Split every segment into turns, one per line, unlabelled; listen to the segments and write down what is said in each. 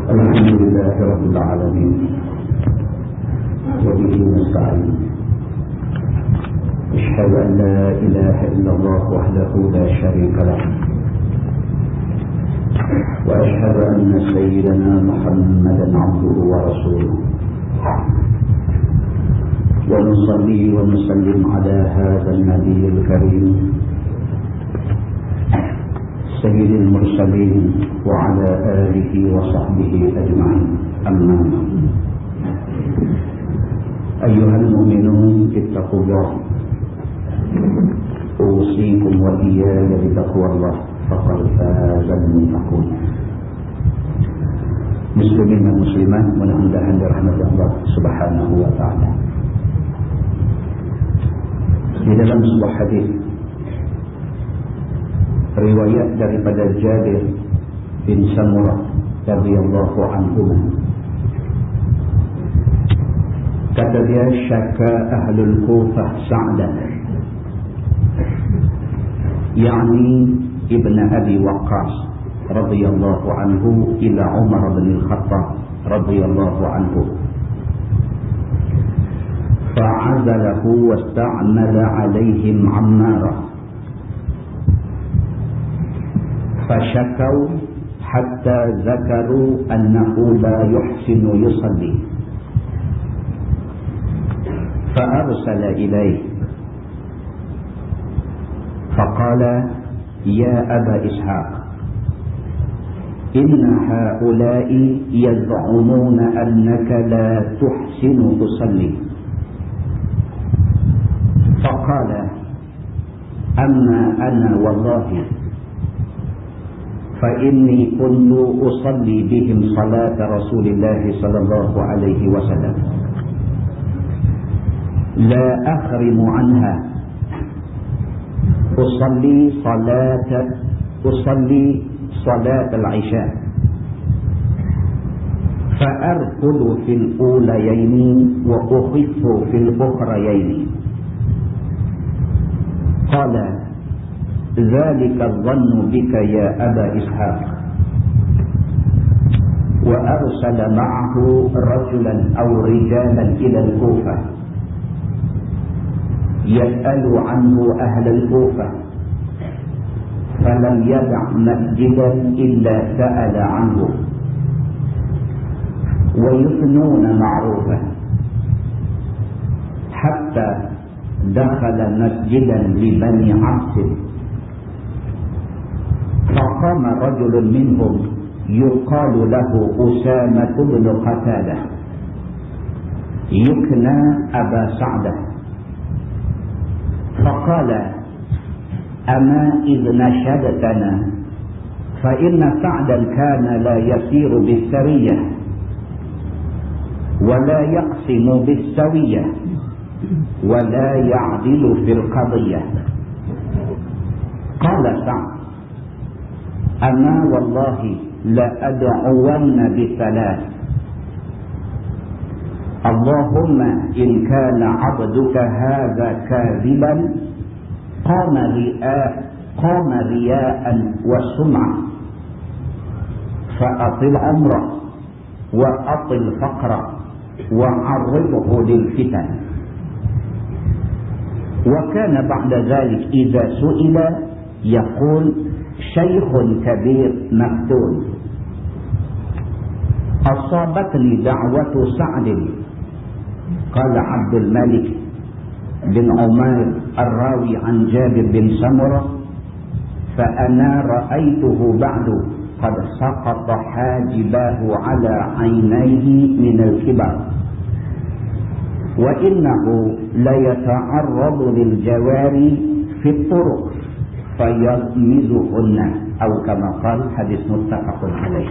الحمد لله رب العالمين وبه نستعين. أشهد أن لا إله إلا الله وحده لا شريك له، وأشهد أن سيدنا محمدا عبده ورسوله، ونصلي ونسلم على هذا النبي الكريم سيد المرسلين وعلى آله وصحبه أجمعين. أما بعد، أيها المؤمنون اتقوا الله، أوصيكم وإياي بتقوى الله فقد فاز المتقون. Muslimin dan muslimat, mudah-mudahan dirahmati Allah Subhanahu wa taala. Di dalam sebuah hadis riwayat daripada Jabir bin Samurah radhiyallahu anhu, kata dia, syaka ahlul Kufah Sa'dan, yakni Ibn Abi Waqqas radhiyallahu anhu, ila Umar bin Al-Khattab radhiyallahu anhu, fa'azalahu wasta'mala alaihim Ammara فشكوا حتى ذكروا أنه لا يحسن يصلي، فأرسل إليه فقال يا أبا إسحاق، إن هؤلاء يزعمون أنك لا تحسن تصلي. فقال أما أنا والله فإني كنت أصلي بهم صلاة رسول الله صلى الله عليه وسلم لا أخرم عنها، أصلي صلاة العشاء فأركض في الأوليين وأخف في الأخريين. قال ذلك الظن بك يا أبا إسحاق. وأرسل معه رجلا أو رجالا إلى الكوفة يسأل عنه أهل الكوفة، فلم يدع مسجدا إلا سأل عنه، ويثنون معروفه، حتى دخل مسجدا لبني عبس، فقام رجل منهم يقال له أسامة بن قتادة يكنى أبا سعدة، فقال أما إذ نشدتنا فإن سعدا كان لا يسير بالسرية ولا يقسم بالسوية ولا يعدل في القضية. قال سعد أما والله لأدعون بثلاث: اللهم إن كان عبدك هذا كاذبا قام رياء وسمعة، فأطل عمره وأطل فقره وعرضه للفتن. وكان بعد ذلك إذا سئل يقول شيخ كبير مفتون، أصابتني دعوة سعد. قال عبد الملك بن عمير الراوي عن جابر بن سمرة: فأنا رأيته بعد قد سقط حاجباه على عينيه من الكبر، وإنه ليتعرض للجواري في الطرق فيغمزهن، أو كما قال. Hadis muttafaqun alaih.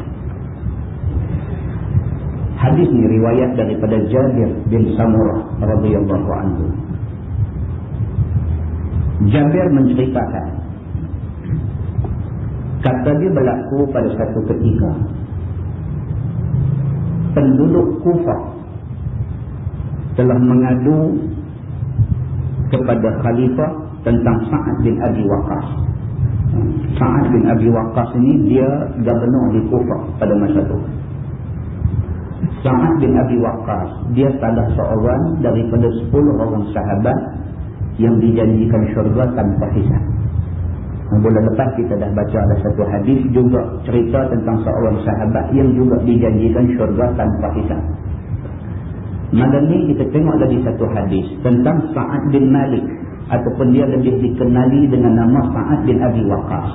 Hadis ini riwayat daripada Jabir bin Samurah radhiyallahu anhu. Jabir menceritakan, kata dia, berlaku pada satu ketika penduduk Kufah telah mengadu kepada khalifah tentang Sa'ad bin Abi Waqqas. Sa'ad bin Abi Waqqas ini dia gubernur di Kufah pada masa itu. Sa'ad bin Abi Waqqas, dia salah seorang daripada 10 orang sahabat yang dijanjikan syurga tanpa hisab. Bulan lepas kita dah baca ada satu hadis juga cerita tentang seorang sahabat yang juga dijanjikan syurga tanpa hisab. Malam ni kita tengok lagi satu hadis tentang Sa'ad bin Malik, ataupun dia lebih dikenali dengan nama Sa'ad bin Abi Waqqas.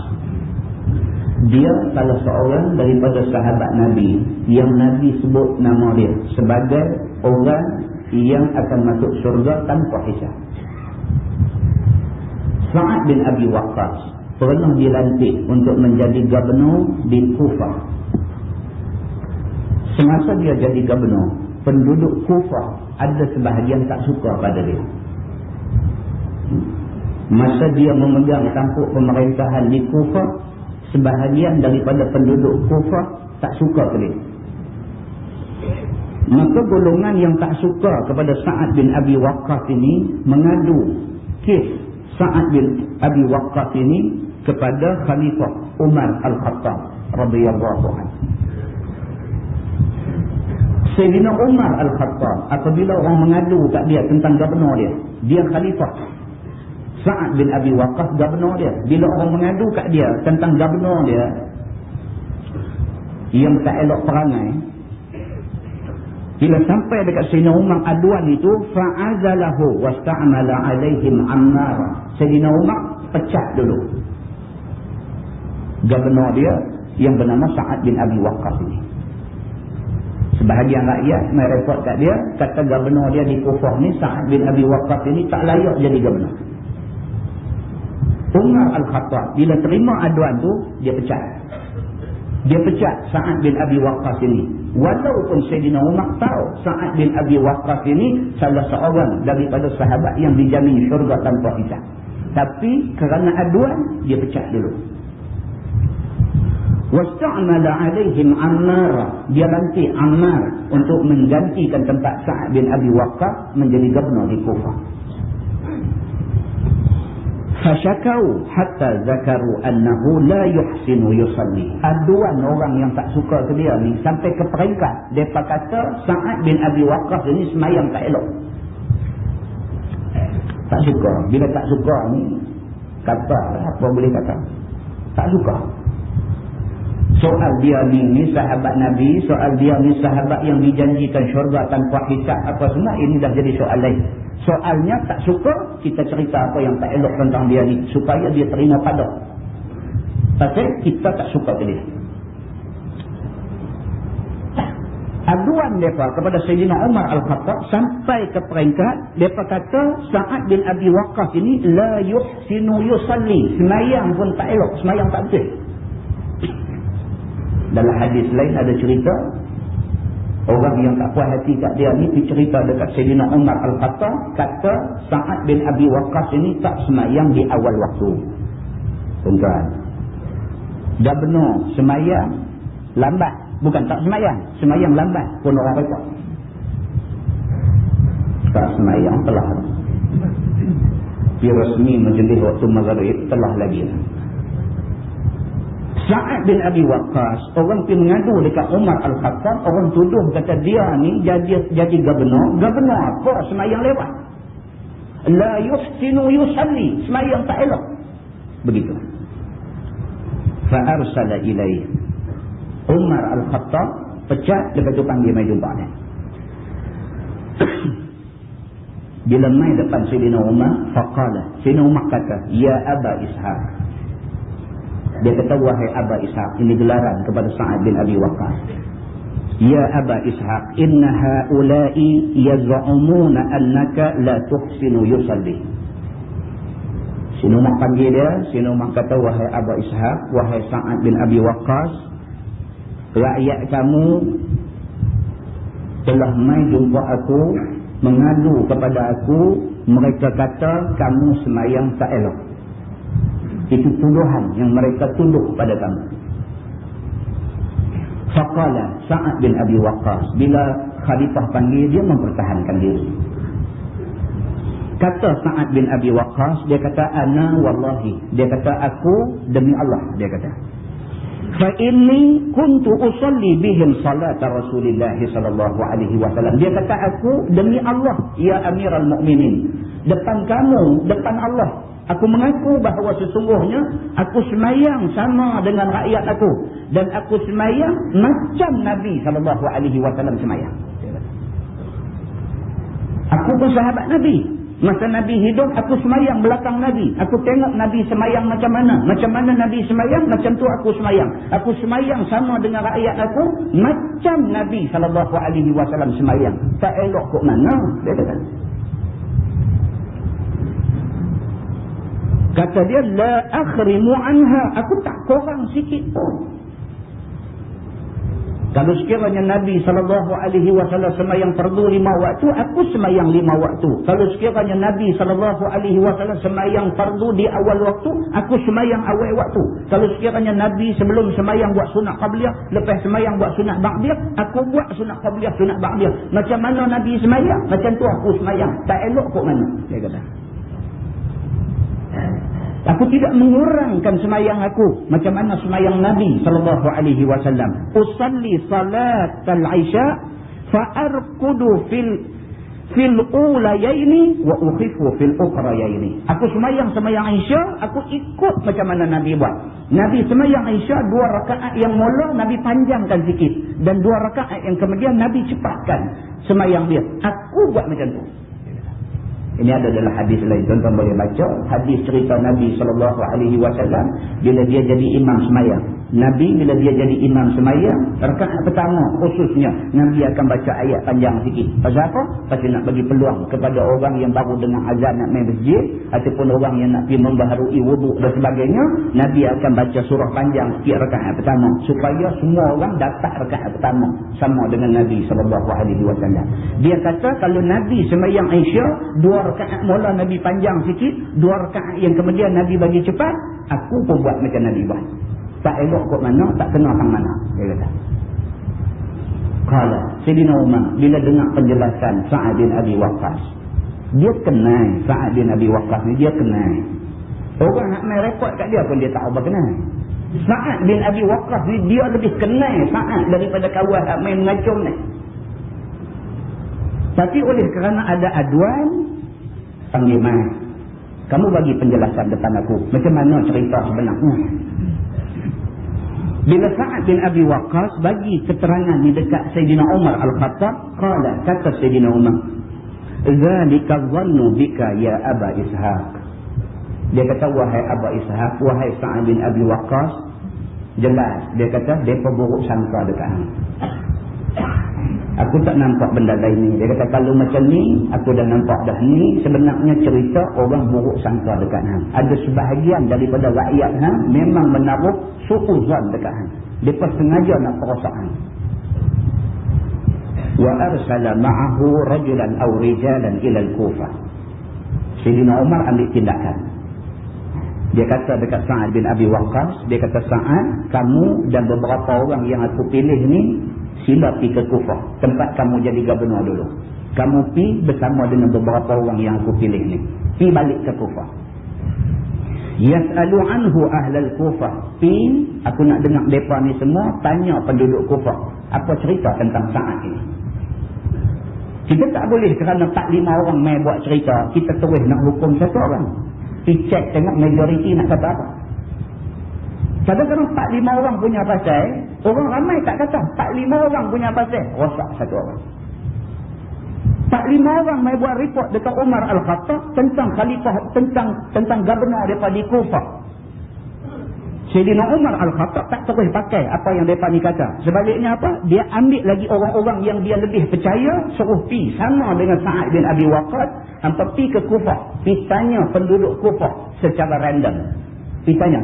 Dia salah seorang daripada sahabat Nabi yang Nabi sebut nama dia sebagai orang yang akan masuk syurga tanpa hisab. Sa'ad bin Abi Waqqas pernah dilantik untuk menjadi gubernur di Kufah. Semasa dia jadi gubernur, penduduk Kufah ada sebahagian tak suka pada dia. Masa dia memegang tampuk pemerintahan di Kufah, sebahagian daripada penduduk Kufah tak suka ke dia. Maka golongan yang tak suka kepada Sa'ad bin Abi Waqqas ini mengadu kes Sa'ad bin Abi Waqqas ini kepada Khalifah Umar Al-Khattab radhiyallahu anhu. Sayyidina Umar Al-Khattab apabila orang mengadu kat dia tentang gubernur dia khalifah. Sa'ad bin Abi Waqqas gubernur dia. Bila orang mengadu kat dia tentang gubernur dia yang tak elok perangai, bila sampai dekat Sayyidina Umar aduan itu, fa'azalahu wasta'amala alaihim Ammar. Sayyidina Umar pecat dulu gubernur dia yang bernama Sa'ad bin Abi Waqqas ini. Sebahagian rakyat mai report kat dia, kata gubernur dia di Kufah ni, Sa'ad bin Abi Waqqas ini tak layak jadi gubernur. Umar Al-Khattab bila terima aduan tu, dia pecat. Dia pecat Sa'ad bin Abi Waqqas ini. Walaupun Sayyidina Umar tahu Sa'ad bin Abi Waqqas ini salah seorang daripada sahabat yang dijamin syurga tanpa hisab. Tapi kerana aduan, dia pecat dulu. Wasta'mala alaihim Ammar. Dia lantik Ammar untuk menggantikan tempat Sa'ad bin Abi Waqqas menjadi gubernur di Kufah. Fasyakau hatta zakaru annahu la yuhsinu yusalli. Aduan orang yang tak suka ke dia ni sampai ke peringkat mereka kata Sa'ad bin Abi Waqqas ini semayang tak elok. Tak suka. Bila tak suka ni, kata apa boleh kata? Tak suka. Soal dia ni sahabat Nabi, soal dia ni sahabat yang dijanjikan syurga tanpa hisab apa semua, ini dah jadi soal lain. Soalnya tak suka, kita cerita apa yang tak elok tentang dia ni supaya dia terima pada. Pasal kita tak suka ke dia. Aduan mereka kepada Sayyidina Umar Al-Khattab sampai ke peringkat mereka kata Sa'ad bin Abi Waqqas ini la yuhsinu yusalli. Semayang pun tak elok, semayang tak betul. Dalam hadis lain ada cerita orang yang tak puas hati kat dia ni pergi cerita dekat Sayyidina Umar Al-Khattab, kata Sa'ad bin Abi Waqqas ini tak semayang di awal waktu. Tuan-tuan, dah benar semayang lambat, bukan tak semayang, semayang lambat pun orang repot. Tak semayang telah dia resmi majlis waktu maghrib telah lagi. Sa'ad bin Abi Waqqas, orang pergi mengadu dekat Umar Al-Khattab, orang tuduh kata dia ni jadi gubernur. Gubernur apa? Semayang lewat. La yuhsinu yusalli. Semayang tak elok. Begitu. Fa'arsala ilaih. Umar Al-Khattab pecat, lepas tu panggil mai jumpa dia. Bila mai depan Sayyidina Umar, faqala. Sayyidina Umar kata, Ya Aba Ishaq. Dia kata, wahai Aba Ishaq, ini gelaran kepada Sa'ad bin Abi Waqqas. Ya Aba Ishaq, inna ha'ulai yaz'umuna annaka la tuhsinu yusalli. Sayyidina Umar panggil dia, Sayyidina Umar kata, wahai Aba Ishaq, wahai Sa'ad bin Abi Waqqas, rakyat kamu telah mai jumpa aku, mengadu kepada aku, mereka kata kamu semayang tak elok. Itu tuduhan yang mereka tuduh pada kamu. Faqala Sa'ad bin Abi Waqqas, bila khalifah panggil, dia mempertahankan diri. Kata Sa'ad bin Abi Waqqas, dia kata ana wallahi, dia kata aku demi Allah, dia kata fa inni kuntu usalli bihim salat Rasulullah sallallahu alaihi wasallam. Dia kata, aku demi Allah ya Amirul Mukminin, depan kamu, depan Allah, aku mengaku bahawa sesungguhnya aku semayang sama dengan rakyat aku, dan aku semayang macam Nabi sallallahu alaihi wasallam semayang. Aku pun sahabat Nabi. Masa Nabi hidup, aku semayang belakang Nabi. Aku tengok Nabi semayang macam mana. Macam mana Nabi semayang, macam tu aku semayang. Aku semayang sama dengan rakyat aku, macam Nabi SAW semayang. Tak elok kok mana? Dia kata. Kata dia, la akhrimu anha. Aku tak kurang sikit pun. Kalau sekiranya Nabi SAW semayang fardu 5 waktu, aku semayang 5 waktu. Kalau sekiranya Nabi SAW semayang fardu di awal waktu, aku semayang awal waktu. Kalau sekiranya Nabi sebelum semayang buat sunat qabliyah, lepas semayang buat sunat ba'diyah, aku buat sunat qabliyah, sunat ba'diyah. Macam mana Nabi semayang, macam tu aku semayang. Tak elok kok mana? Dia kata. Aku tidak mengurangkan semayang aku macam mana semayang Nabi sallallahu alaihi wasallam. Usalli salat al-isya fa arqudu fil ulayaini wa ukhifu fil ukhrayaini. Aku semayang isya, aku ikut macam mana Nabi buat. Nabi semayang isya 2 rakaat yang mula Nabi panjangkan sikit, dan 2 rakaat yang kemudian Nabi cepatkan semayang dia. Aku buat macam tu. Ini ada dalam hadis lain, tuan-tuan boleh baca hadis cerita Nabi SAW bila dia jadi imam semayang. Nabi bila dia jadi imam semayang, rakaat pertama khususnya Nabi akan baca ayat panjang sikit. Pasal apa? Pasal nak bagi peluang kepada orang yang baru dengar azan nak main masjid, ataupun orang yang nak pergi membaharui wuduk dan sebagainya. Nabi akan baca surah panjang sikit rakaat pertama, supaya semua orang dapat rakaat pertama sama dengan Nabi SAW. Dia kata kalau Nabi semayang Isya, 2 rakaat mula Nabi panjang sikit, 2 rakaat yang kemudian Nabi bagi cepat, aku pun buat macam Nabi buat. Tak elok kot mana, tak kena tang mana. Dia kata. Kala Sayyidina Umar bila dengar penjelasan Sa'ad bin Abi Waqqas, dia kenal Sa'ad bin Abi Waqqas ni, dia kenal. Orang nak main rekod kat dia pun dia tak apa kenal. Sa'ad bin Abi Waqqas ni dia lebih kenal Sa'ad daripada kawan nak main mengacung ni. Tapi oleh kerana ada aduan, panggil mai. Kamu bagi penjelasan depan aku. Macam mana cerita sebenarnya? Bila Sa'ad bin Abi Waqqas bagi keterangan di dekat Sayyidina Umar Al-Khattab, kata Sayyidina Umar, "Zalika dhannu bika ya Aba Ishaq." Dia kata, wahai Aba Ishaq, wahai Sa'ad bin Abi Waqqas, jelas dia kata depa buruk sangka dekat hang. Aku tak nampak benda lain ni. Dia kata kalau macam ni, aku dah nampak dah ni. Sebenarnya cerita orang buruk sangka dekat hang. Ada sebahagian daripada rakyat hang memang menaruh suuzon dekat hang. Mereka sengaja nak perosak hang. Wa arsala ma'ahu rajulan aw rijalan ila al-Kufah. Sayyidina Umar ambil tindakan. Dia kata dekat Sa'ad bin Abi Waqqas, dia kata, Sa'ad, kamu dan beberapa orang yang aku pilih ni, sila pergi ke Kufah, tempat kamu jadi gubernur dulu. Kamu pergi bersama dengan beberapa orang yang aku pilih ni. Pergi balik ke Kufah. Yas'alu anhu ahlal Kufah. Pergi, aku nak dengar mereka ni semua, tanya penduduk Kufah. Apa cerita tentang Sa'ad ini? Kita tak boleh kerana 4-5 orang main buat cerita, kita terus nak hukum satu orang. Pergi cek tengok majoriti nak kata apa. Kadang-kadang 4-5 orang punya pasal, orang ramai tak kata. 4-5 orang punya pasal, rosak satu orang. 4-5 orang mai buat report dekat Umar Al-Khattab tentang khalifah, tentang gubernur daripada Kufah. Sayyidina Umar Al-Khattab tak terus pakai apa yang mereka ni kata. Sebaliknya apa? Dia ambil lagi orang-orang yang dia lebih percaya, suruh pi sama dengan Sa'ad bin Abi Waqqas, hampa pi ke Kufah, pi tanya penduduk Kufah secara random. Pi tanya.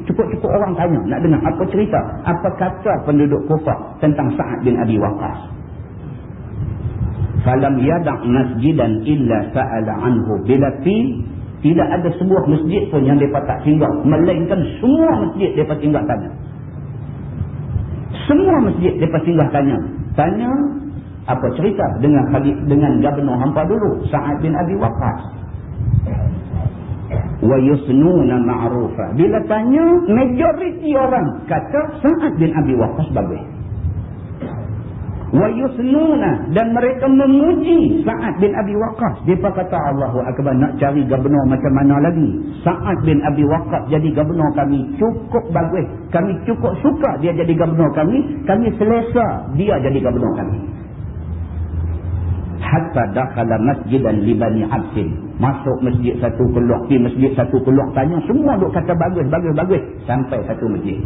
Cukup orang tanya, nak dengar apa cerita, apa kata penduduk Kufah tentang Sa'ad bin Abi Waqqas. Falam yada' masjidan illa sa'ala anhu. Bila pi, tidak ada sebuah masjid pun yang mereka tak singgah, melainkan semua masjid mereka singgah tanya. Semua masjid mereka singgah tanya apa cerita dengan gubernur hampa dulu, Sa'ad bin Abi Waqqas. wa yusnuna ma'rufa. Bila tanya, majoriti orang kata Sa'ad bin Abi Waqqas bagus. Wa yusnuna, dan mereka memuji Sa'ad bin Abi Waqqas. Depa kata Allahu akbar, nak cari gubernur macam mana lagi? Sa'ad bin Abi Waqqas jadi gubernur kami cukup bagus. Kami cukup suka dia jadi gubernur kami. Kami selesa dia jadi gubernur kami. Hatta dakhala masjidan li Bani Absin. Masuk masjid satu keluar, pergi masjid satu keluar, tanya semua duk kata bagus, bagus, bagus. Sampai satu masjid.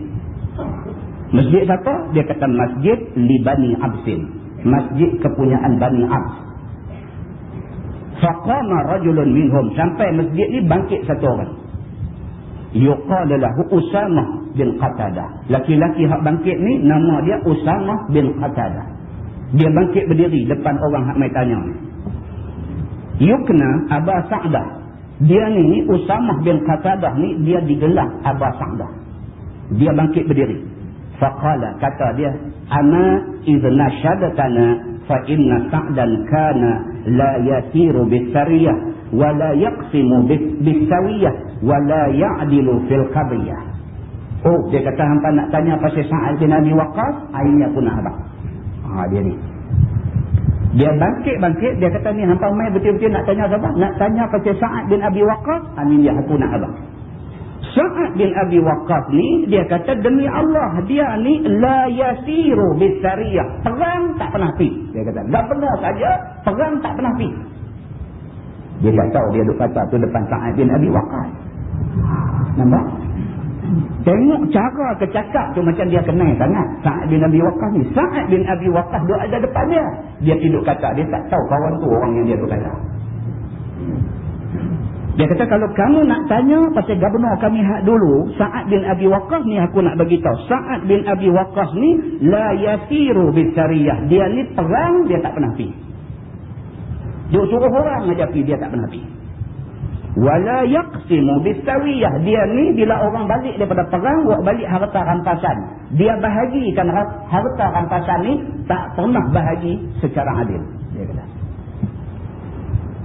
Masjid apa? Dia kata masjid li Bani Absin. Masjid kepunyaan Bani Abs. Faqama rajulun minhum. Sampai masjid ni bangkit satu orang. Yuqala lahu Usamah bin Qatadah. Laki-laki hak bangkit ni nama dia Usamah bin Qatadah. Dia bangkit berdiri depan orang hak mai tanya. Yukna Aba Sa'dah. Dia ni Usamah bin Qatadah ni dia digelar Aba Sa'dah. Dia bangkit berdiri. Faqala, kata dia, ana idna syadatana fa inna Sa'dan kana la yasiru bisariyah wa la yaqsimu bisawiyah wa la ya'dilu fil qadiyah. Oh, dia kata hampa nak tanya pasal Sa'ad bin Abi Waqqas, ini aku nak abang. Dia ni. Dia bangkit, dia kata ni hampa mai betul-betul nak tanya siapa? Nak tanya pasal Sa'ad bin Abi Waqqas, ini dia aku nak abang. Sa'ad bin Abi Waqqas ni, dia kata demi Allah, dia ni la yasiru bisariyah. Perang tak pernah pergi. Dia kata, tak pernah saja, perang tak pernah pergi. Dia tak tahu dia duk kata tu depan Sa'ad bin Abi Waqqas. Nampak? Tengok cara kecakap tu macam dia kenal sangat. Sa'ad bin Abi Waqqas ni. Sa'ad bin Abi Waqqas duk ada depan dia. Dia duduk kata, dia tak tahu kawan tu orang yang dia duk kata. Dia kata kalau kamu nak tanya pasal gubernur kami hak dulu, Sa'ad bin Abi Waqqas ni aku nak bagi tahu. Sa'ad bin Abi Waqqas ni la yasiru bisariyah. Dia ni perang dia tak pernah pergi. Dia suruh orang aja pergi, dia tak pernah pergi. Wala yaqsimu bisawiyah. Dia ni bila orang balik daripada perang, buat balik harta rampasan. Dia bahagikan harta rampasan ni, tak pernah bahagi secara adil. Dia kata.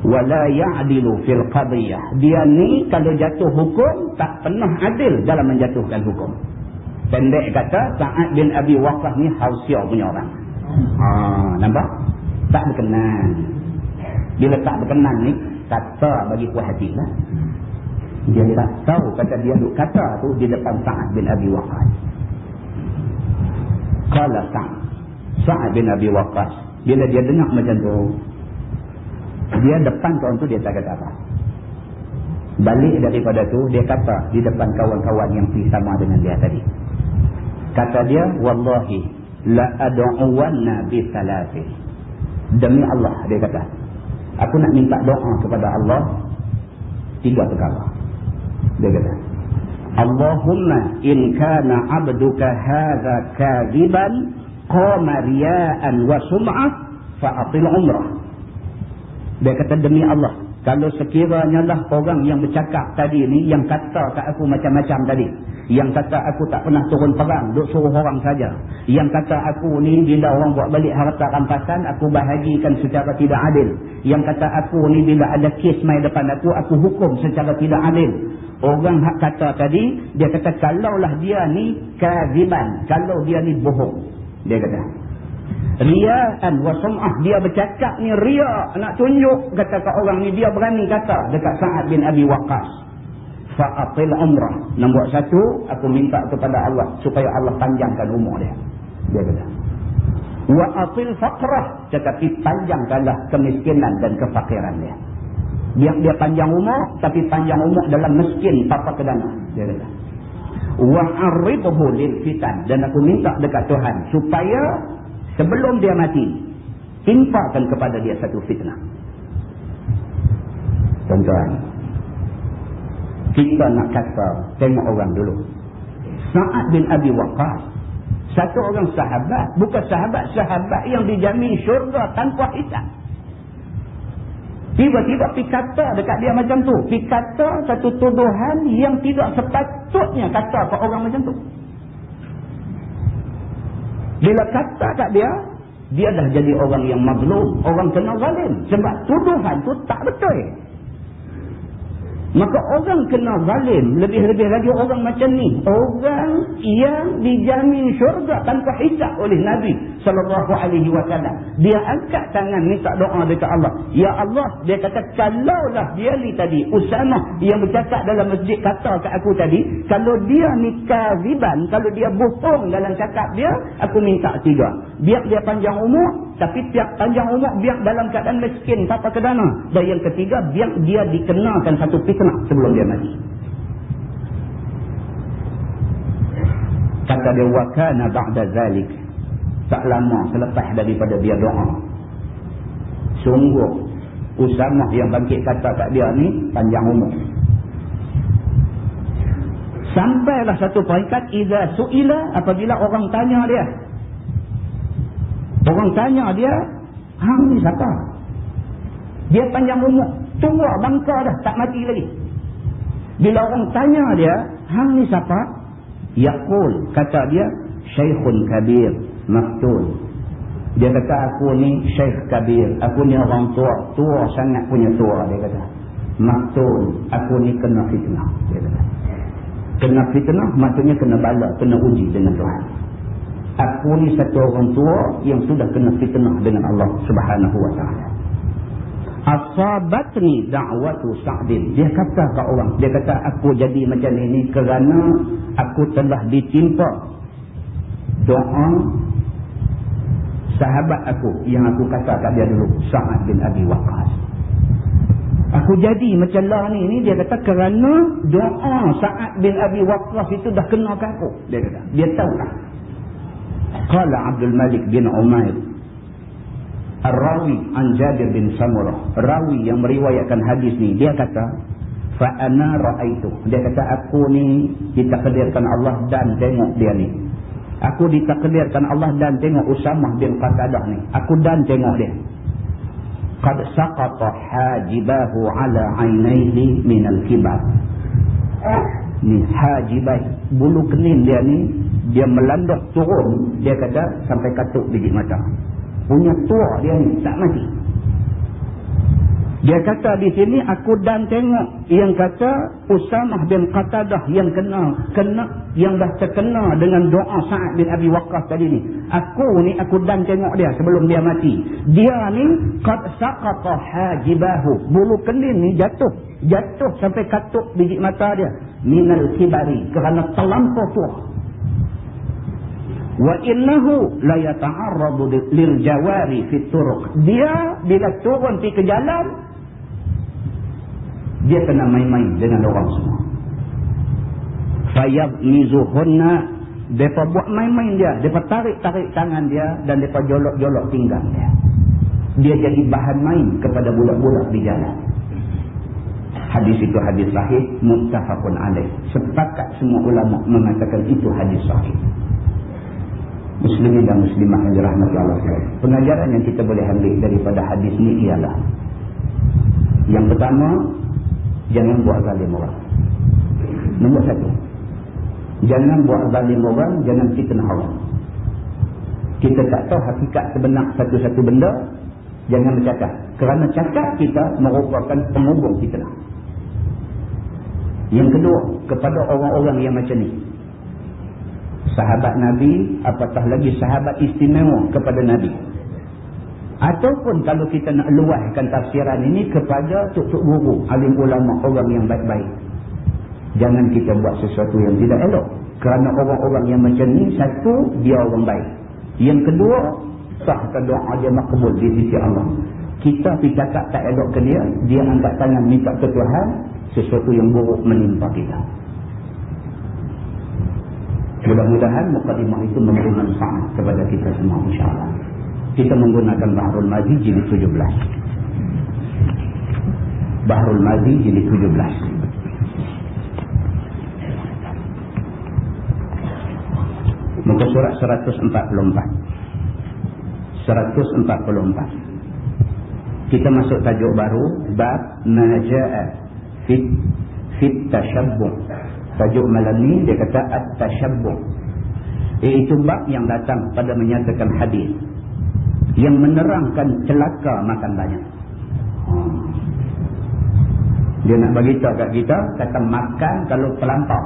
Wala ya'dilu fil qadiyah. Dia ni kalau jatuh hukum tak pernah adil dalam menjatuhkan hukum. Pendek kata, Sa'ad bin Abi Waqqas ni hausia punya orang. Nampak? Tak berkenan. Bila tak berkenan ni, kata bagi puas hati lah. Dia tak tahu kata dia duk kata tu di depan Sa'ad bin Abi Waqqas. Qala Sa'ad bin Abi Waqqas, bila dia dengar macam tu, dia depan kawan tu dia tak kata apa. Balik daripada tu dia kata di depan kawan-kawan yang sama dengan dia tadi. Kata dia, wallahi la ad'uwanna bi salasi. Demi Allah, dia kata, aku nak minta doa kepada Allah 3 perkara. Dia kata, Allahumma in kana 'abduka hadza kadhiban qama riya'an wa sum'ah fa atil umrah. Dia kata demi Allah, kalau sekiranya lah orang yang bercakap tadi ni, yang kata kat aku macam-macam tadi, yang kata aku tak pernah turun perang, duk suruh orang saja, yang kata aku ni bila orang buat balik harta rampasan aku bahagikan secara tidak adil, yang kata aku ni bila ada kes mai depan aku hukum secara tidak adil. Orang hak kata tadi, dia kata kalaulah dia ni kaziban, kalau dia ni bohong, dia kata riya'an wa sum'ah, dia bercakap ni riya', nak tunjuk kata ke orang ni, dia berani kata dekat Sa'ad bin Abi Waqqas, fa'atil umrah. Nombor 1, aku minta kepada Allah supaya Allah panjangkan umur dia. Dia kata wa atil faqrah, tetapi panjangkanlah kemiskinan dan kefakiran dia. Dia panjang umur, tapi panjang umur dalam miskin papa kedana. Dia kata wa arridhu lil fitan, dan aku minta dekat Tuhan supaya sebelum dia mati, infakkan kepada dia satu fitnah. Tuan-tuan, kita nak kata, tengok orang dulu. Sa'ad bin Abi Waqqas, satu orang sahabat, bukan sahabat-sahabat yang dijamin syurga tanpa hisab. Tiba-tiba pergi kata dekat dia macam tu. Pergi kata satu tuduhan yang tidak sepatutnya kata ke orang macam tu. Bila kata kat dia, dia dah jadi orang yang mazlum, orang kena zalim. Sebab tuduhan tu tak betul. Maka orang kena zalim, lebih-lebih lagi orang macam ni, orang yang dijamin syurga tanpa hisab oleh Nabi SAW. Dia angkat tangan minta doa dekat Allah. Ya Allah, dia kata, kalaulah dia ni tadi, Usamah yang bercakap dalam masjid kata kat aku tadi, kalau dia ni kaziban, kalau dia bohong dalam cakap dia, aku minta 3. Biar dia panjang umur, tapi tiap panjang umur biar dalam keadaan miskin, tak apa kedana. Dan yang ketiga, biar dia dikenakan satu fitnah sebelum dia mati. Kata dia, wa kana ba'da zalik, tak lama selepas daripada dia doa, sungguh Usamah yang bangkit kata kat dia ni panjang umur. Sampailah satu peringkat, idza su'ila, apabila orang tanya dia, hang ni siapa? Dia panjang umur, tua bangka dah, tak mati lagi. Bila orang tanya dia, hang ni siapa? Yaqul, kata dia, Syekhun Kabir Maftun. Dia kata, aku ni Syekh Kabir, aku ni orang tua sangat punya tua. Dia kata, Maftun, aku ni kena fitnah. Dia kata, kena fitnah maksudnya kena bala, kena uji dengan Tuhan. Aku ni satu orang tua yang sudah kena fitnah dengan Allah Subhanahu wa ta'ala. Asabatni da'watu Sa'din. Dia kata ke orang, dia kata, aku jadi macam ini kerana aku telah ditimpa doa sahabat aku yang aku kata kat dia dulu, Sa'ad bin Abi Waqqas. Aku jadi macam lah ni, dia kata kerana doa Sa'ad bin Abi Waqqas itu dah kena ke aku. Dia kata, dia tahu tak? Qala Abdul Malik bin Umair Ar-Rawi an Jabir bin Samurah, rawi yang meriwayatkan hadis ni, dia kata, fa ana ra'aitu, dia kata, aku ni ditakdirkan Allah dan tengok dia ni. Aku ditakdirkan Allah dan tengok Usamah bin Qatadah ni. Aku dan tengok dia. Qad saqata hajibahu ala ainaihi min al-kibar. Ni hajibah, bulu kening dia ni, dia melandok turun, dia kata sampai katuk biji mata. Punya tua dia ni, tak mati. Dia kata di sini, aku dan tengok yang kata Usamah bin Qatadah yang yang dah terkena dengan doa Sa'ad bin Abi Waqqas tadi ni. Aku dan tengok dia sebelum dia mati. Dia ni qad saqata hajibahu, bulu kening ni jatuh sampai katuk biji mata dia, minal kibari, kerana terlampau tua. Wa innahu la yata'arradu lil jawari fit turuq. Dia bila turun pergi ke jalan, dia kena main-main dengan orang semua. Fayabnizuhunna, depa buat main-main dia, depa tarik-tarik tangan dia dan depa jolok-jolok pinggang dia. Dia jadi bahan main kepada budak-budak di jalan. Hadis itu hadis sahih, muttafaqun alaih. Sepakat semua ulama mengatakan itu hadis sahih. Muslimin dan muslimah yang dirahmati Allah sekalian. Pengajaran yang kita boleh ambil daripada hadis ini ialah, yang pertama, jangan buat zalim orang. Nombor 1, jangan buat zalim orang, jangan fitnah orang. Kita tak tahu hakikat sebenar satu-satu benda, jangan bercakap. Kerana cakap kita merupakan pengubung fitnah. Yang kedua, kepada orang-orang yang macam ni, sahabat Nabi, apatah lagi sahabat istimewa kepada Nabi. Ataupun kalau kita nak luahkan tafsiran ini kepada tuk-tuk guru, alim ulama, orang yang baik-baik. Jangan kita buat sesuatu yang tidak elok. Kerana orang-orang yang macam ni, satu, dia orang baik. Yang kedua, sah doa dia makbul di sisi Allah. Kita pergi cakap tak elok ke dia, dia angkat tangan minta ke Tuhan, sesuatu yang buruk menimpa kita. Mudah-mudahan mukadimah itu memberi manfaat kepada kita semua, insyaAllah. Kita menggunakan Bahrul Mazi jilid 17. Bahrul Mazi jilid 17. Muka surat 144. 144. Kita masuk tajuk baru, bab maja'a fit tashabbuh. Tajuk malam ni dia kata at-tashabbuh, iaitu bab yang datang pada menyatakan hadis yang menerangkan celaka makan banyak. Dia nak bagi tahu kat kita, kata makan kalau terlampau.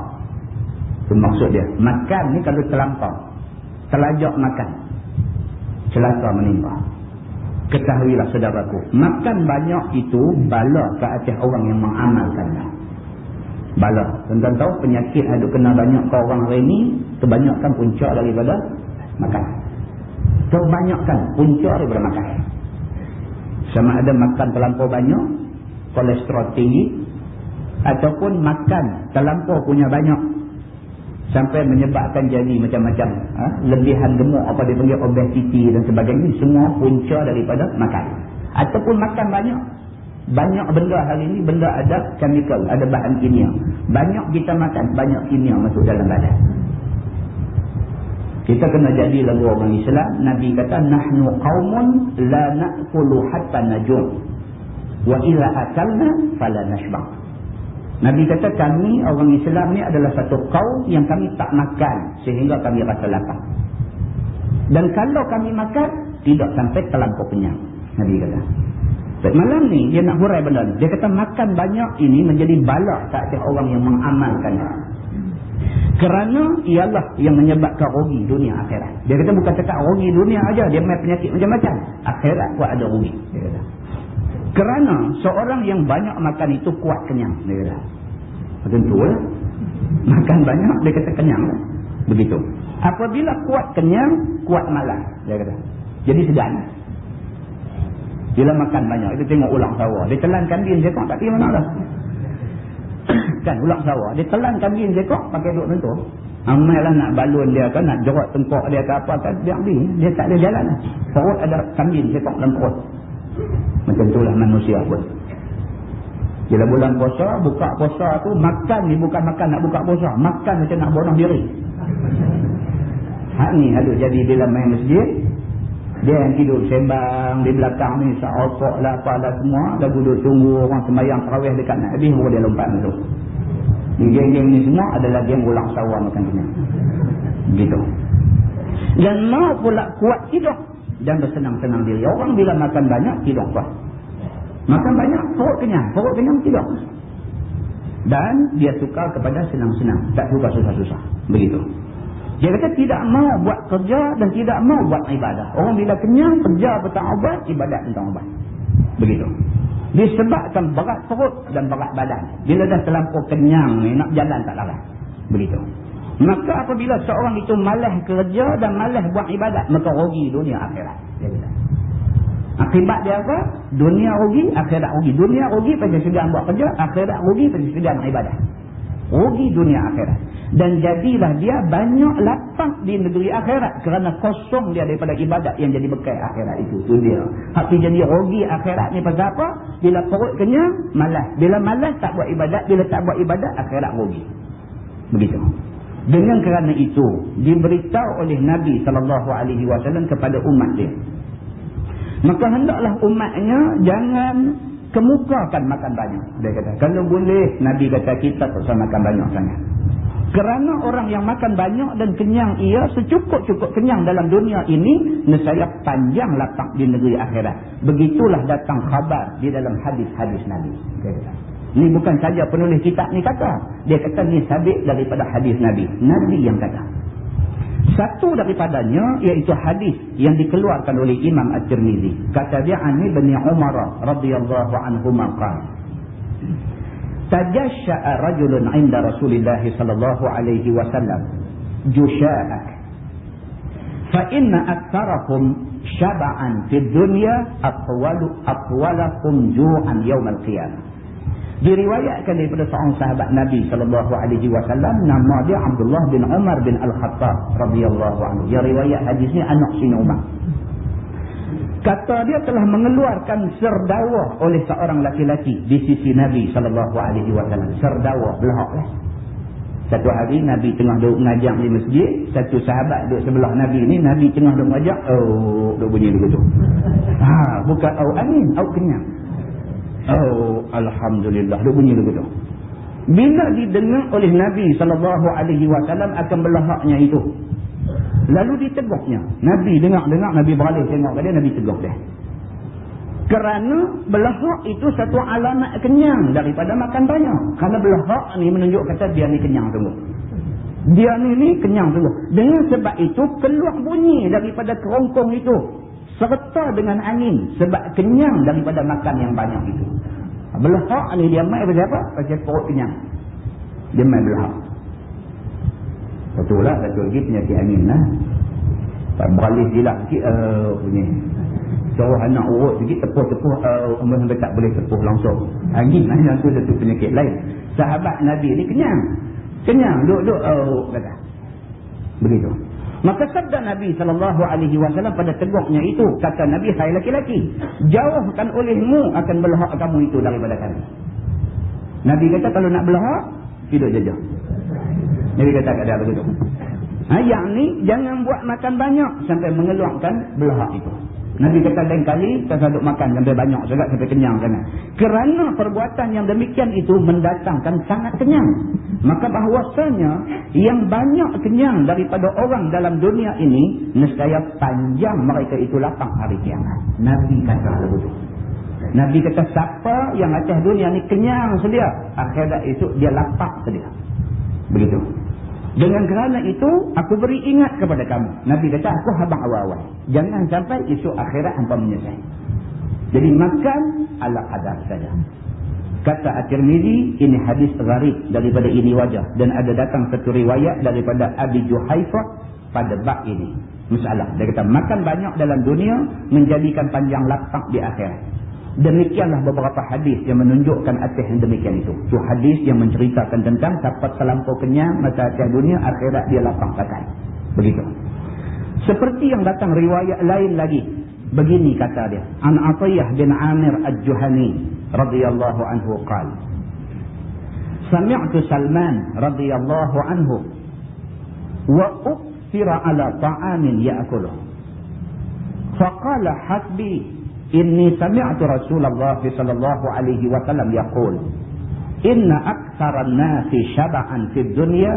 Itu maksud dia. Makan ni kalau terlampau. Terlajak makan. Celaka menimpa. Ketahuilah saudaraku, makan banyak itu bala ke atas orang yang mengamalkannya. Bala. Tuan-tuan tahu penyakit ada kena banyak ke orang hari ni, kebanyakan punca daripada makan. Kebanyakan punca daripada makan. Sama ada makan terlampau banyak, kolesterol tinggi, ataupun makan terlampau punya banyak sampai menyebabkan jadi macam-macam lebihan gemuk, apa dia panggil obesity dan sebagainya. Semua punca daripada makan. Ataupun makan banyak benda hari ini, benda ada chemical, ada bahan kimia. Banyak kita makan, banyak kimia masuk dalam badan. Kita kena jadi lagu orang Islam. Nabi kata, nahnu qaumun la na'kulu hatta najum wa ila akalna fala nashba'. Nabi kata, kami orang Islam ni adalah satu kaum yang kami tak makan sehingga kami rasa lapar. Dan kalau kami makan, tidak sampai terlampau kenyang. Nabi kata. Malam ni dia nak hurai benda ni. Dia kata makan banyak ini menjadi bala kat orang yang mengamalkannya. Kerana ialah yang menyebabkan rugi dunia akhirat. Dia kata bukan cakap rugi dunia aja, dia main penyakit macam-macam. Akhirat pun ada rugi. Dia kata. Kerana seorang yang banyak makan itu kuat kenyang. Dia kata. Tentulah. Makan banyak, dia kata kenyang. Begitu. Apabila kuat kenyang, kuat malas. Dia kata. Jadi segan. Bila makan banyak, kita tengok ulang sawah. Dia telan kambing sekok, tak kira mana lah. Kan ulang sawah. Dia telan kambing sekok, pakai duk tentu. Amailah nak balun dia kan, nak jerot tengkok dia ke apa kan. Dia ambil. Dia tak ada jalan. Perut ada kambing sekok dalam perut. Macam itulah manusia pun. Bila bulan puasa, buka puasa tu, makan ni bukan makan nak buka puasa. Makan macam nak bunuh diri. Hak ni ada jadi bila main masjid. Dia yang tidur sembang di belakang ni, sa'opok lah, apalah semua. Dah duduk tunggu orang sembahyang tarawih dekat nak habis, baru dia lompat masuk. Ni geng-geng ni semua adalah geng ulang sawah makan kenyang. Begitu. Dan mau pula kuat hidup. Dan bersenang-senang diri. Orang bila makan banyak, tidak kuat. Makan banyak, perut kenyang tidak. Dan dia suka kepada senang-senang. Tak suka susah-susah. Begitu. Dia kata tidak mau buat kerja dan tidak mau buat ibadah. Orang bila kenyang, kerja tentang obat, ibadat tentang obat. Begitu. Disebabkan berat perut dan berat badan. Bila dah terlampau kenyang ni, nak jalan tak larat. Begitu. Maka apabila seorang itu malas kerja dan malas buat ibadat, maka rugi dunia akhirat. Dia kata. Akibat dia apa? Dunia rugi, akhirat rugi. Dunia rugi pasal segan buat kerja, akhirat rugi pasal segan ibadah. Rugi dunia akhirat. Dan jadilah dia banyak lapang di negeri akhirat kerana kosong dia daripada ibadat yang jadi bekal akhirat itu. Itu dia. Hati jadi rugi akhirat ni pasal apa? Bila perut kenyang, malas. Bila malas tak buat ibadat, bila tak buat ibadat, akhirat rugi. Begitu. Dengan kerana itu diberitahu oleh Nabi SAW kepada umat dia. Maka hendaklah umatnya jangan kemukakan makan banyak. Dia kata, kalau boleh, Nabi kata kita tak usah makan banyak sangat. Kerana orang yang makan banyak dan kenyang ia secukup-cukup kenyang dalam dunia ini, nescaya panjang lapang di negeri akhirat. Begitulah datang khabar di dalam hadis-hadis Nabi. Dia kata. Ini bukan saja penulis kitab ni kata. Dia kata ni sabit daripada hadis Nabi. Nabi yang kata. Satu daripadanya iaitu hadis yang dikeluarkan oleh Imam At-Tirmizi. Kata dia An Ibn Umar radhiyallahu anhuma qala. Tajasha'a rajulun 'inda Rasulillah sallallahu alaihi wasallam jusha'ak. Fa inna aktsarakum syab'an fid dunya atwalakum ju'an yaumil qiyamah. Diriwayatkan daripada seorang sahabat Nabi sallallahu alaihi wasallam, nama dia Abdullah bin Umar bin Al-Khattab radhiyallahu anhu. Dia riwayat hadis ni anak Sina Umar. Kata dia telah mengeluarkan serdawa oleh seorang laki-laki di sisi Nabi sallallahu alaihi wasallam. Serdawa belahaklah. Satu hari Nabi tengah duduk mengajar di masjid, satu sahabat duduk sebelah Nabi ni, Nabi tengah duduk mengajar, duduk bunyi begitu. Bukan amin, kenyang. Alhamdulillah, duduk bunyi begitu. Bila didengar oleh Nabi sallallahu alaihi wasallam akan belahaknya itu, lalu diteguknya. Nabi dengar, Nabi beralih tengok ke dia, Nabi tegur dia. Kerana belahak itu satu alamat kenyang daripada makan banyak. Kerana belahak ni menunjuk kata dia ni kenyang sungguh. Dia ni kenyang sungguh. Dengan sebab itu keluar bunyi daripada kerongkong itu serta dengan angin sebab kenyang daripada makan yang banyak itu. Belahak ni dia main pasal apa? Pasal perut kenyang. Dia main belahak. Betul lah, satu lagi penyakit angin lah. Tak beralih silap sikit punya. Suruh anak urut sikit, tepuh-tepuh sampai tak boleh tepuh langsung. Angin lah yang tu satu penyakit lain. Sahabat Nabi ni kenyang. Kenyang, duduk kata. Begitu. Maka sabda Nabi SAW pada teguknya itu, kata Nabi, hai laki-laki, jauhkan olehmu akan belahak kamu itu daripada kami. Nabi kata kalau nak belahak, hidup jajah. Nabi kata tak ada begitu. Yang ni jangan buat makan banyak sampai mengeluarkan belahak itu. Nabi kata lain kali kita duduk makan sampai banyak juga sampai kenyang sangat. Kerana perbuatan yang demikian itu mendatangkan sangat kenyang. Maka bahawasanya yang banyak kenyang daripada orang dalam dunia ini, nescaya panjang mereka itu lapang hari kiamat. Nabi kata begitu. Nabi kata siapa yang atas dunia ni kenyang sedia, akhirat itu dia lapang sedia. Begitu. Dengan kerana itu, aku beri ingat kepada kamu. Nabi kata, aku habang awal-awal. Jangan sampai esok akhirat hampa menyesal. Jadi makan ala qadar saja. Kata At-Tirmizi, ini hadis gharib daripada ini wajah. Dan ada datang satu riwayat daripada Abi Juhaifah pada bab ini. Masalah. Dia kata, makan banyak dalam dunia menjadikan panjang lapang di akhirat. Demikianlah beberapa hadis yang menunjukkan atas yang demikian itu. Itu hadis yang menceritakan tentang siapa terlampau kenyang masa atas dunia, akhirat dia lapang pakai. Begitu. Seperti yang datang riwayat lain lagi. Begini kata dia. An Atiyah bin Amir Al-Juhani radhiyallahu anhu qala. Sami'tu Salman radhiyallahu anhu wa uksira ala ta'amin ya'kuluh. Faqala hasbi inni sami'tu Rasulullah sallallahu alaihi wasallam yaqul inna aktsaran nasi syab'an fid dunya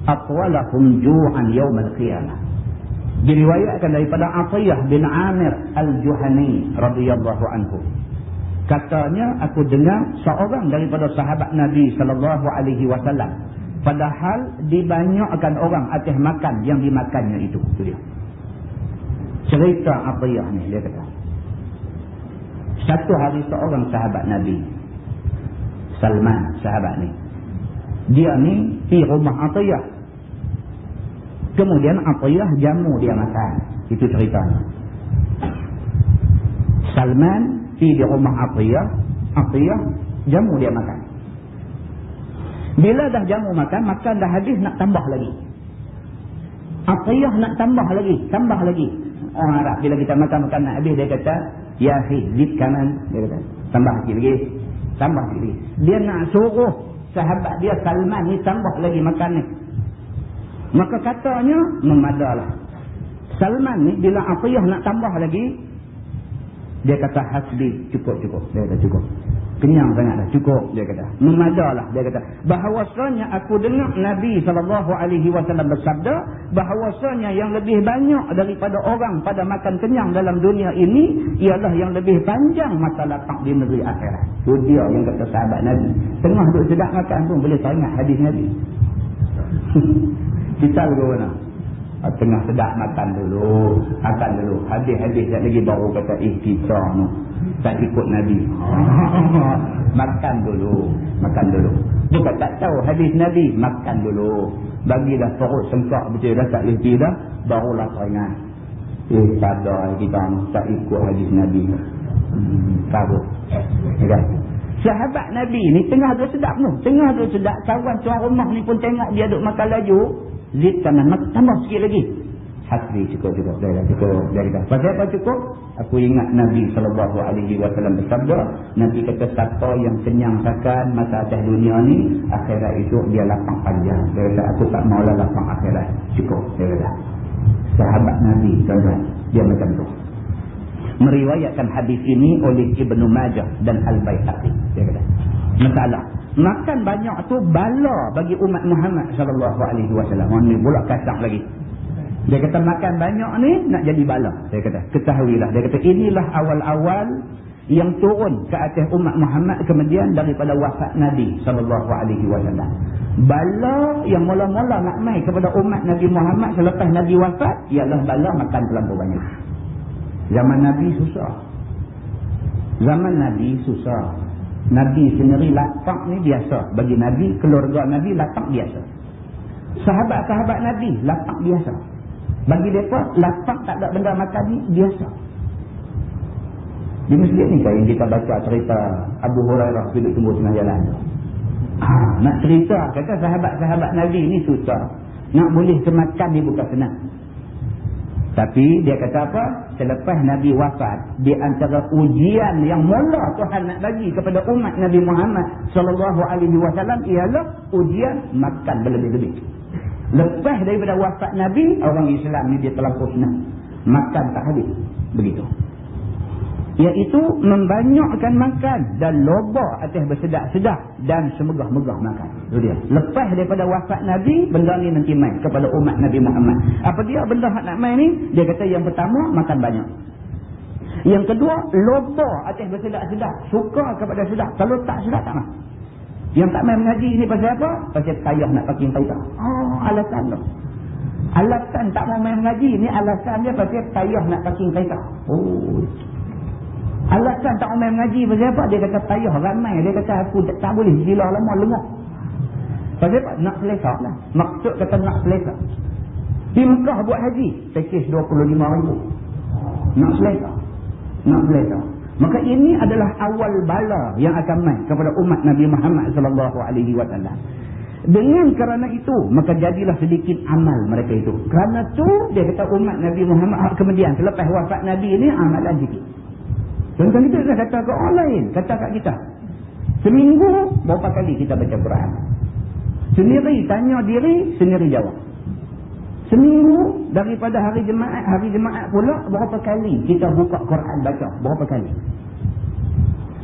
atwalahum ju'an yaumil qiyamah. Diriwayatkan daripada Atiyah bin Amir Al-Juhani radhiyallahu anhu. Katanya aku dengar seorang daripada sahabat Nabi sallallahu alaihi wasallam, padahal dibanyakkan orang atas makan yang dimakannya itu. Itu dia. Cerita Atiyah ni dia kata. Satu hari seorang sahabat Nabi, Salman sahabat ni, dia ni pergi rumah Atiyah. Kemudian Atiyah jamu dia makan. Itu ceritanya. Salman pergi di rumah Atiyah, Atiyah jamu dia makan. Bila dah jamu makan dah habis, nak tambah lagi. Atiyah nak tambah lagi. Orang Arab bila kita makan nak habis, dia kata, ya akhi, zid kanan. Dia kata, tambah sikit lagi. Dia nak suruh sahabat dia Salman ni tambah lagi makan ni. Maka katanya, memadalah. Salman ni bila Atiyah nak tambah lagi, dia kata hasbi, cukup. Dia kata cukup. Kenyang sangat dah, cukup. Dia kata, memadalah. Dia kata, bahawasanya aku dengar Nabi SAW bersabda, bahawasanya yang lebih banyak daripada orang pada makan kenyang dalam dunia ini, ialah yang lebih panjang masa lapang di negeri akhirat. Itu dia yang kata sahabat Nabi. Tengah duduk sedap makan pun boleh teringat hadis Nabi. Kita ke mana? Tengah sedap makan dulu. Habis tak lagi baru kata, kita ni tak ikut Nabi. Makan dulu. Bukan tak tahu hadis Nabi, makan dulu. Bagilah perut sengkak betul dah, tak leti dah, barulah teringat. Sadar kita tak ikut hadis Nabi. Kabut. Okay. Sahabat Nabi ni tengah duduk sedap tu. Kawan tuan rumah ni pun tengok dia duduk makan laju. Zid kanan, tambah sikit lagi. Hasbi, cukup. Dia kata, pasal apa cukup? Aku ingat Nabi SAW bersabda, Nabi kata siapa yang kenyang makan masa atas dunia ni, akhirat itu dia lapang panjang. Dia kata, aku tak maulah lapang akhirat. Cukup. Dia kata, sahabat Nabi, tuan-tuan, dia macam tu. Meriwayatkan hadis ini oleh Ibnu Majah dan Al-Baihaqi. Dia kata, masalah makan banyak tu bala bagi umat Muhammad SAW. Ini pula kasar lagi. Dia kata makan banyak ni nak jadi bala. Dia kata, ketahuilah. Dia kata inilah awal-awal yang turun ke atas umat Muhammad kemudian daripada wafat Nabi SAW. Bala yang mula-mula nak mai kepada umat Nabi Muhammad selepas Nabi wafat ialah bala makan terlampau banyak. Zaman Nabi susah. Zaman Nabi susah. Nabi sendiri lapang ni biasa. Bagi Nabi, keluarga Nabi lapang biasa. Sahabat-sahabat Nabi lapang biasa. Bagi mereka lapang tak ada benda makan ni biasa. Di masjid ni kan yang kita baca cerita Abu Hurairah duduk tunggu tengah jalan. Nak cerita kata sahabat-sahabat Nabi ni susah. Nak boleh semakan ni bukan senang. Tapi dia kata apa? Selepas Nabi wafat, di antara ujian yang mula Tuhan nak bagi kepada umat Nabi Muhammad SAW ialah ujian makan berlebih-lebih. Lepas daripada wafat Nabi, orang Islam ni dia terlampau senang. Makan tak habis. Begitu. Iaitu membanyakkan makan dan loba atas bersedak-sedak dan semegah-megah makan. Itu dia. Lepas daripada wafat Nabi, benda ni nanti main kepada umat Nabi Muhammad. Apa dia benda nak main ni? Dia kata yang pertama, makan banyak. Yang kedua, loba atas bersedak-sedak. Suka kepada sedak. Kalau tak sedak, tak main. Yang tak main mengaji ni pasal apa? Pasal payah nak pakai payah. Alasan tu. Alasan tak mau main mengaji ni alasan dia pasal payah nak pakai payah. Alasan tak main mengaji pasal apa? Dia kata payah ramai. Dia kata aku tak boleh gila lama lengah. Pasal apa? Nak selesa lah. Maksud kata nak selesa. Di Mekah buat haji, pakej 25,000. Nak selesa. Nak selesa. Maka ini adalah awal bala yang akan main kepada umat Nabi Muhammad SAW. Dengan kerana itu, maka jadilah sedikit amal mereka itu. Kerana itu, dia kata umat Nabi Muhammad kemudian selepas wafat Nabi ini, amalan sedikit. Contoh kita dah kata ke orang lain, kata kat kita. Seminggu, berapa kali kita baca Quran? Sendiri tanya diri, sendiri jawab. Seminggu, daripada hari Jumaat pula, berapa kali kita buka Quran baca? Berapa kali?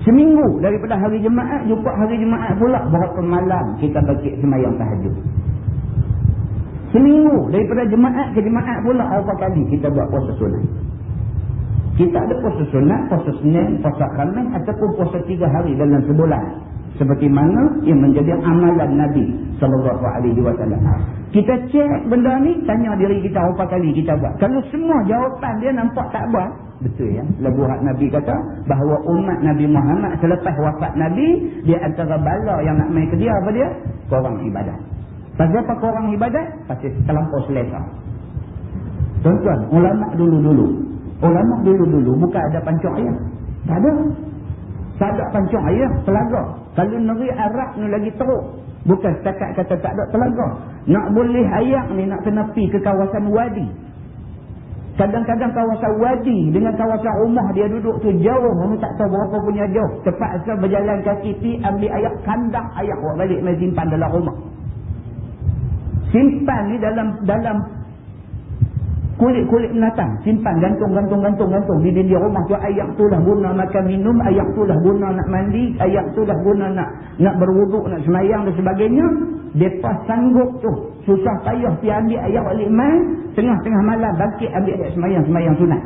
Seminggu, daripada hari Jumaat, jumpa hari Jumaat pula, berapa malam kita baca sembahyang tahajud? Seminggu, daripada Jumaat ke Jumaat pula, berapa kali kita buat puasa sunat? Kita ada puasa sunat, puasa Senin, puasa Khamis ataupun puasa 3 hari dalam sebulan. Seperti mana yang menjadi amalan Nabi SAW. Kita cek benda ni, tanya diri kita berapa kali kita buat. Kalau semua jawapan dia nampak tak buat, betul ya. Lagu hak Nabi kata bahawa umat Nabi Muhammad selepas wafat Nabi, dia antara bala yang nak main ke dia apa dia? Korang ibadat. Pasal apa korang ibadat? Pasal terlampau selesa. Tuan-tuan, ulama dulu-dulu bukan ada pancung ayam. Tak ada. Tak ada pancung ayam, telaga. Kalau negeri Arab ni lagi teruk. Bukan setakat kata tak ada telaga. Nak boleh ayak ni nak kena pergi ke kawasan wadi. Kadang-kadang kawasan wadi dengan kawasan rumah dia duduk tu jauh. Orang tak tahu berapa punya jauh. Terpaksa berjalan kaki pi ambil ayak, kandang ayak buat balik main simpan dalam rumah. Simpan ni dalam kulit-kulit binatang, simpan gantung di dinding rumah tu. Ayak tu dah guna makan minum, ayak tu dah guna nak mandi, ayak tu dah guna nak berwuduk, nak semayang dan sebagainya. Depa sanggup tu susah payah pi ambil ayak balik main, tengah-tengah malam bangkit ambil ayak semayang sunat.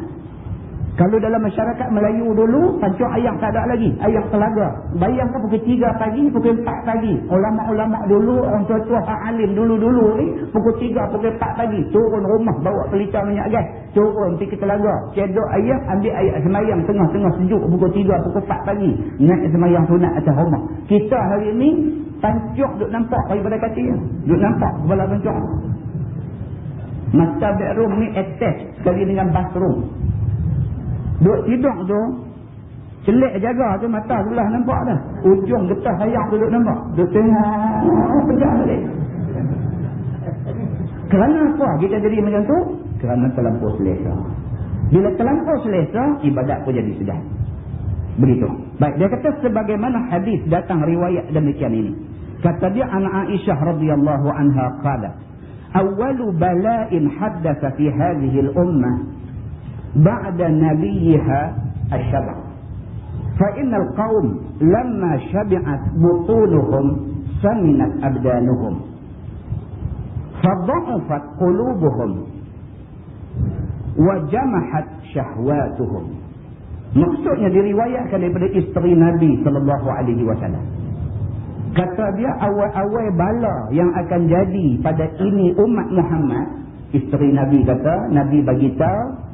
Kalau dalam masyarakat Melayu dulu, pancung ayak tak ada lagi, ayak telaga. Bayangkan pukul 3 pagi, pukul 4 pagi. Ulama-ulama dulu, orang tua-tua alim dulu-dulu ni, pukul 3, pukul 4 pagi, turun rumah bawa pelita minyak gas, turun pergi ke telaga, cedok ayak, ambil ayak semayang tengah-tengah sejuk, pukul 3, pukul 4 pagi, naik semayang sunat atas rumah. Kita hari ni, pancung duk nampak daripada katil, duk nampak kepala pancung. Master bedroom ni attach sekali dengan bathroom. Duk tidur tu, celik jaga tu, mata sebelah nampak dah. Ujung getah ayak tu duk nampak. Duk tengok, pejam balik. Kerana apa kita jadi macam tu? Kerana terlampau selesa. Bila terlampau selesa, ibadat pun jadi sedap. Begitu. Baik, dia kata sebagaimana hadis datang riwayat demikian ini. Kata dia, Ana Aisyah radhiyallahu anha qalat, "Awwalu bala'in haddatha fi hadhihi al-ummah بعد نبيها الشبع فإن القوم لما شبعت بطونهم سمنت أبدانهم فضعفت قلوبهم وجمحت شهواتهم Maksudnya diriwayatkan daripada isteri Nabi SAW. Kata dia awal-awal bala yang akan jadi pada ini umat Muhammad. Isteri Nabi kata, Nabi bagi tahu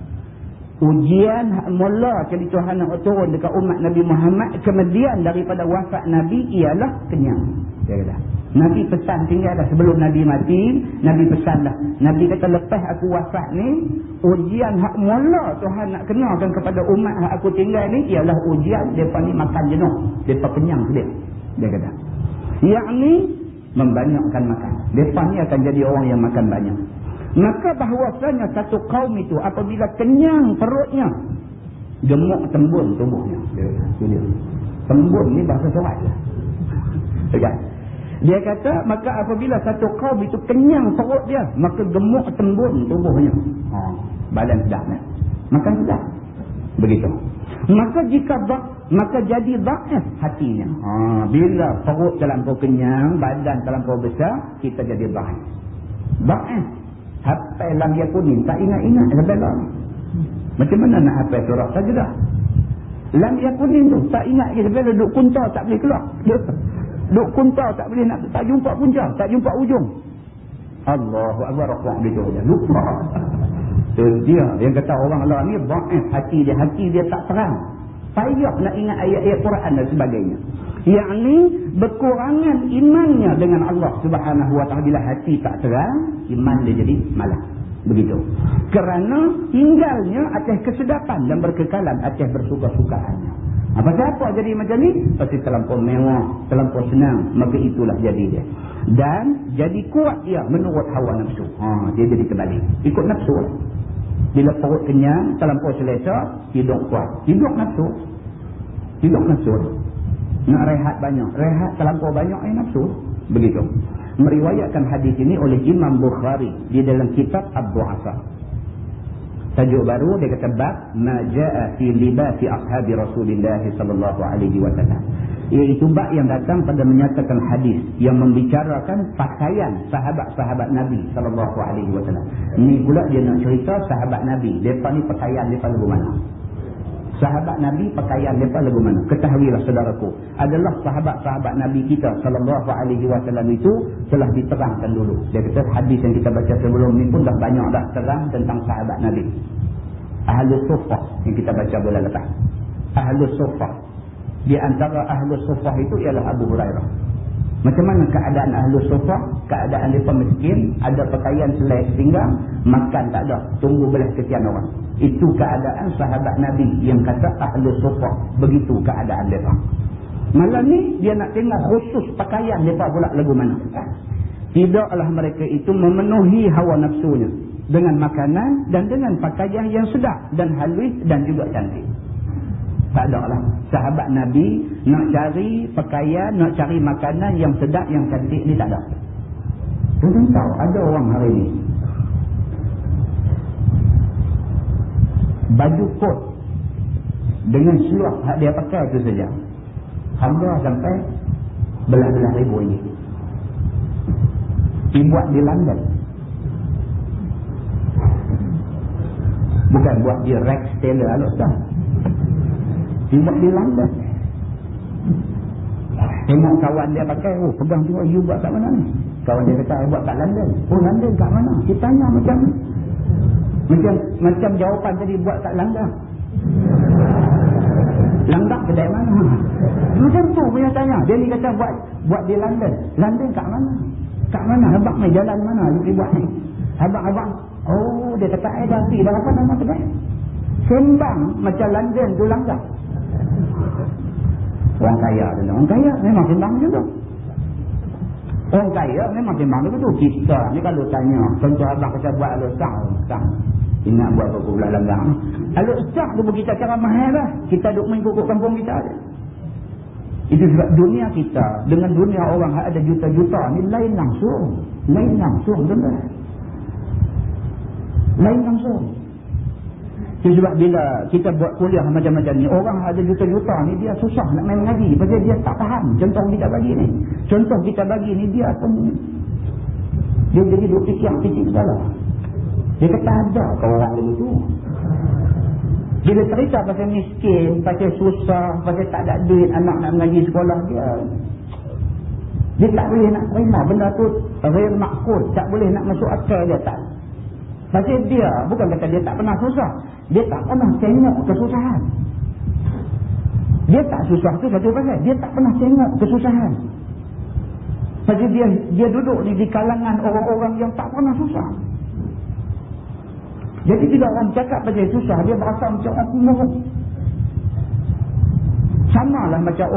ujian mula kali Tuhan nak turun dekat umat Nabi Muhammad kemudian daripada wafat Nabi ialah kenyang. Dia kata, Nabi pesan tinggal dah sebelum Nabi mati, Nabi pesan dah. Nabi kata lepas aku wafat ni, ujian hak mula Tuhan nak kenakan kepada umat hak aku tinggal ni ialah ujian depa ni makan jenuh, depa kenyang sedia. Dia kata, yakni membanyakkan makan. Depa ni akan jadi orang yang makan banyak. Maka bahawasanya satu kaum itu apabila kenyang perutnya, gemuk tembun tubuhnya. Dia tembun ni bahasa Sarawak lah. Dia kata maka apabila satu kaum itu kenyang perut dia, maka gemuk tembun tubuhnya. Badan sedap, makan sedap. Begitu. Maka jadi dhaif hatinya. Bila perut terlampau kenyang, badan terlampau besar, kita jadi dhaif. Dhaif. Hafal lam yakunin, tak ingat-ingat sampai lah. Macam mana nak hafal surah Sajdah? Lam yakunin tu, tak ingat ke sampai duduk kunta tak boleh keluar. Duduk kunta tak boleh nak, tak jumpa punca, tak jumpa ujung. Allahu Akbar, begitu je. Lupa. Tu dia yang kata orang Allah ni dhaif hati dia tak terang. Payah nak ingat ayat-ayat Quran dan sebagainya. Yakni berkurangan imannya dengan Allah Subhanahu wa taala bila hati tak terang, iman dia jadi malas. Begitu. Kerana tinggalnya atas kesedapan dan berkekalan atas bersuka-sukaannya. Apa-apa jadi macam ni, pasti terlampau mewah, terlampau senang, maka itulah jadi dia. Dan jadi kuat dia menurut hawa nafsu. Dia jadi terbalik. Ikut nafsu. Bila perut kenyang, terlampau selesa, hidup kuat. Hidup nafsu. Nak rehat banyak. Rehat terlampau banyak nafsu. Begitu. Meriwayatkan hadis ini oleh Imam Bukhari di dalam kitab Ad-Du'afa. Tajuk baru dia kata bab ma jaa fi libasi ashabi Rasulillah sallallahu alaihi wasallam. Iaitu bab yang datang pada menyatakan hadis yang membicarakan pakaian sahabat-sahabat Nabi sallallahu alaihi wasallam. Ni pula dia nak cerita sahabat Nabi, depa ni pakaian depa lagu mana? Sahabat Nabi pakaian mereka lagu mana? Ketahuilah saudaraku, adalah sahabat-sahabat Nabi kita sallallahu alaihi wasallam itu telah diterangkan dulu. Dia kata hadis yang kita baca sebelum ni pun dah banyak dah terang tentang sahabat Nabi. Ahlus Suffah yang kita baca bulan lepas. Ahlus Suffah. Di antara Ahlus Suffah itu ialah Abu Hurairah. Macam mana keadaan Ahlus Suffah? Keadaan mereka miskin, ada pakaian selai pinggang, makan tak ada, tunggu belas kesian orang. Itu keadaan sahabat Nabi yang kata Ahlus Suffah. Begitu keadaan mereka. Malam ni dia nak tengok khusus pakaian mereka pula lagu mana. Tidaklah mereka itu memenuhi hawa nafsunya dengan makanan dan dengan pakaian yang sedap dan halus dan juga cantik. Tak ada lah. Sahabat Nabi nak cari pakaian, nak cari makanan yang sedap, yang cantik ni tak ada. Tuan tahu ada orang hari ni baju kot dengan seluar hak dia pakai tu saja harga sampai belah-belah ribu ini. Dibuat di London. Bukan buat di Rex Taylor dah. Dibuat di London. Tengok kawan dia pakai, pegang tengok, you buat kat mana ni? Kawan dia kata, buat kat London. London kat mana? Kita tanya macam jawapan tadi, buat kat Langgar. Langgar kedai mana? Macam tu punya tanya. Dia ni kata buat di London. London kat mana? Kat mana? Abang main jalan mana? Dia buat ni. Abang. Oh, dia kata, dah apa nama kedai? Sembang macam London tu Langgar. Orang kaya tu. Orang kaya memang sembang juga. Orang kaya memang sembang juga tu. Kita ni kalau tanya, contoh abang kata buat alusang. Ingat buat apa pula Langgar. Alusang tu kita cara mahal lah. Kita duduk main kukuk kampung kita je. Itu sebab dunia kita dengan dunia orang ada juta-juta ni lain langsung. Lain langsung. Itu sebab bila kita buat kuliah macam-macam ni, orang ada juta-juta ni dia susah nak main mengaji. Pasal dia tak faham contoh kita bagi ni. Contoh kita bagi ni dia pun dia jadi duk fikir kepala. Dia kata ada ke orang begitu. Bila cerita pasal miskin, pasal susah, pasal tak ada duit anak nak mengaji sekolah dia tak boleh nak terima benda tu ghair ma'qul, tak boleh nak masuk akal dia tak. Pasal dia bukan kata dia tak pernah susah, dia tak pernah tengok kesusahan. Dia tak susah tu satu pasal dia tak pernah tengok kesusahan. Pasal dia duduk di kalangan orang-orang yang tak pernah susah. Jadi bila orang cakap pasal susah, dia berasa macam orang muruk. Sama lah macam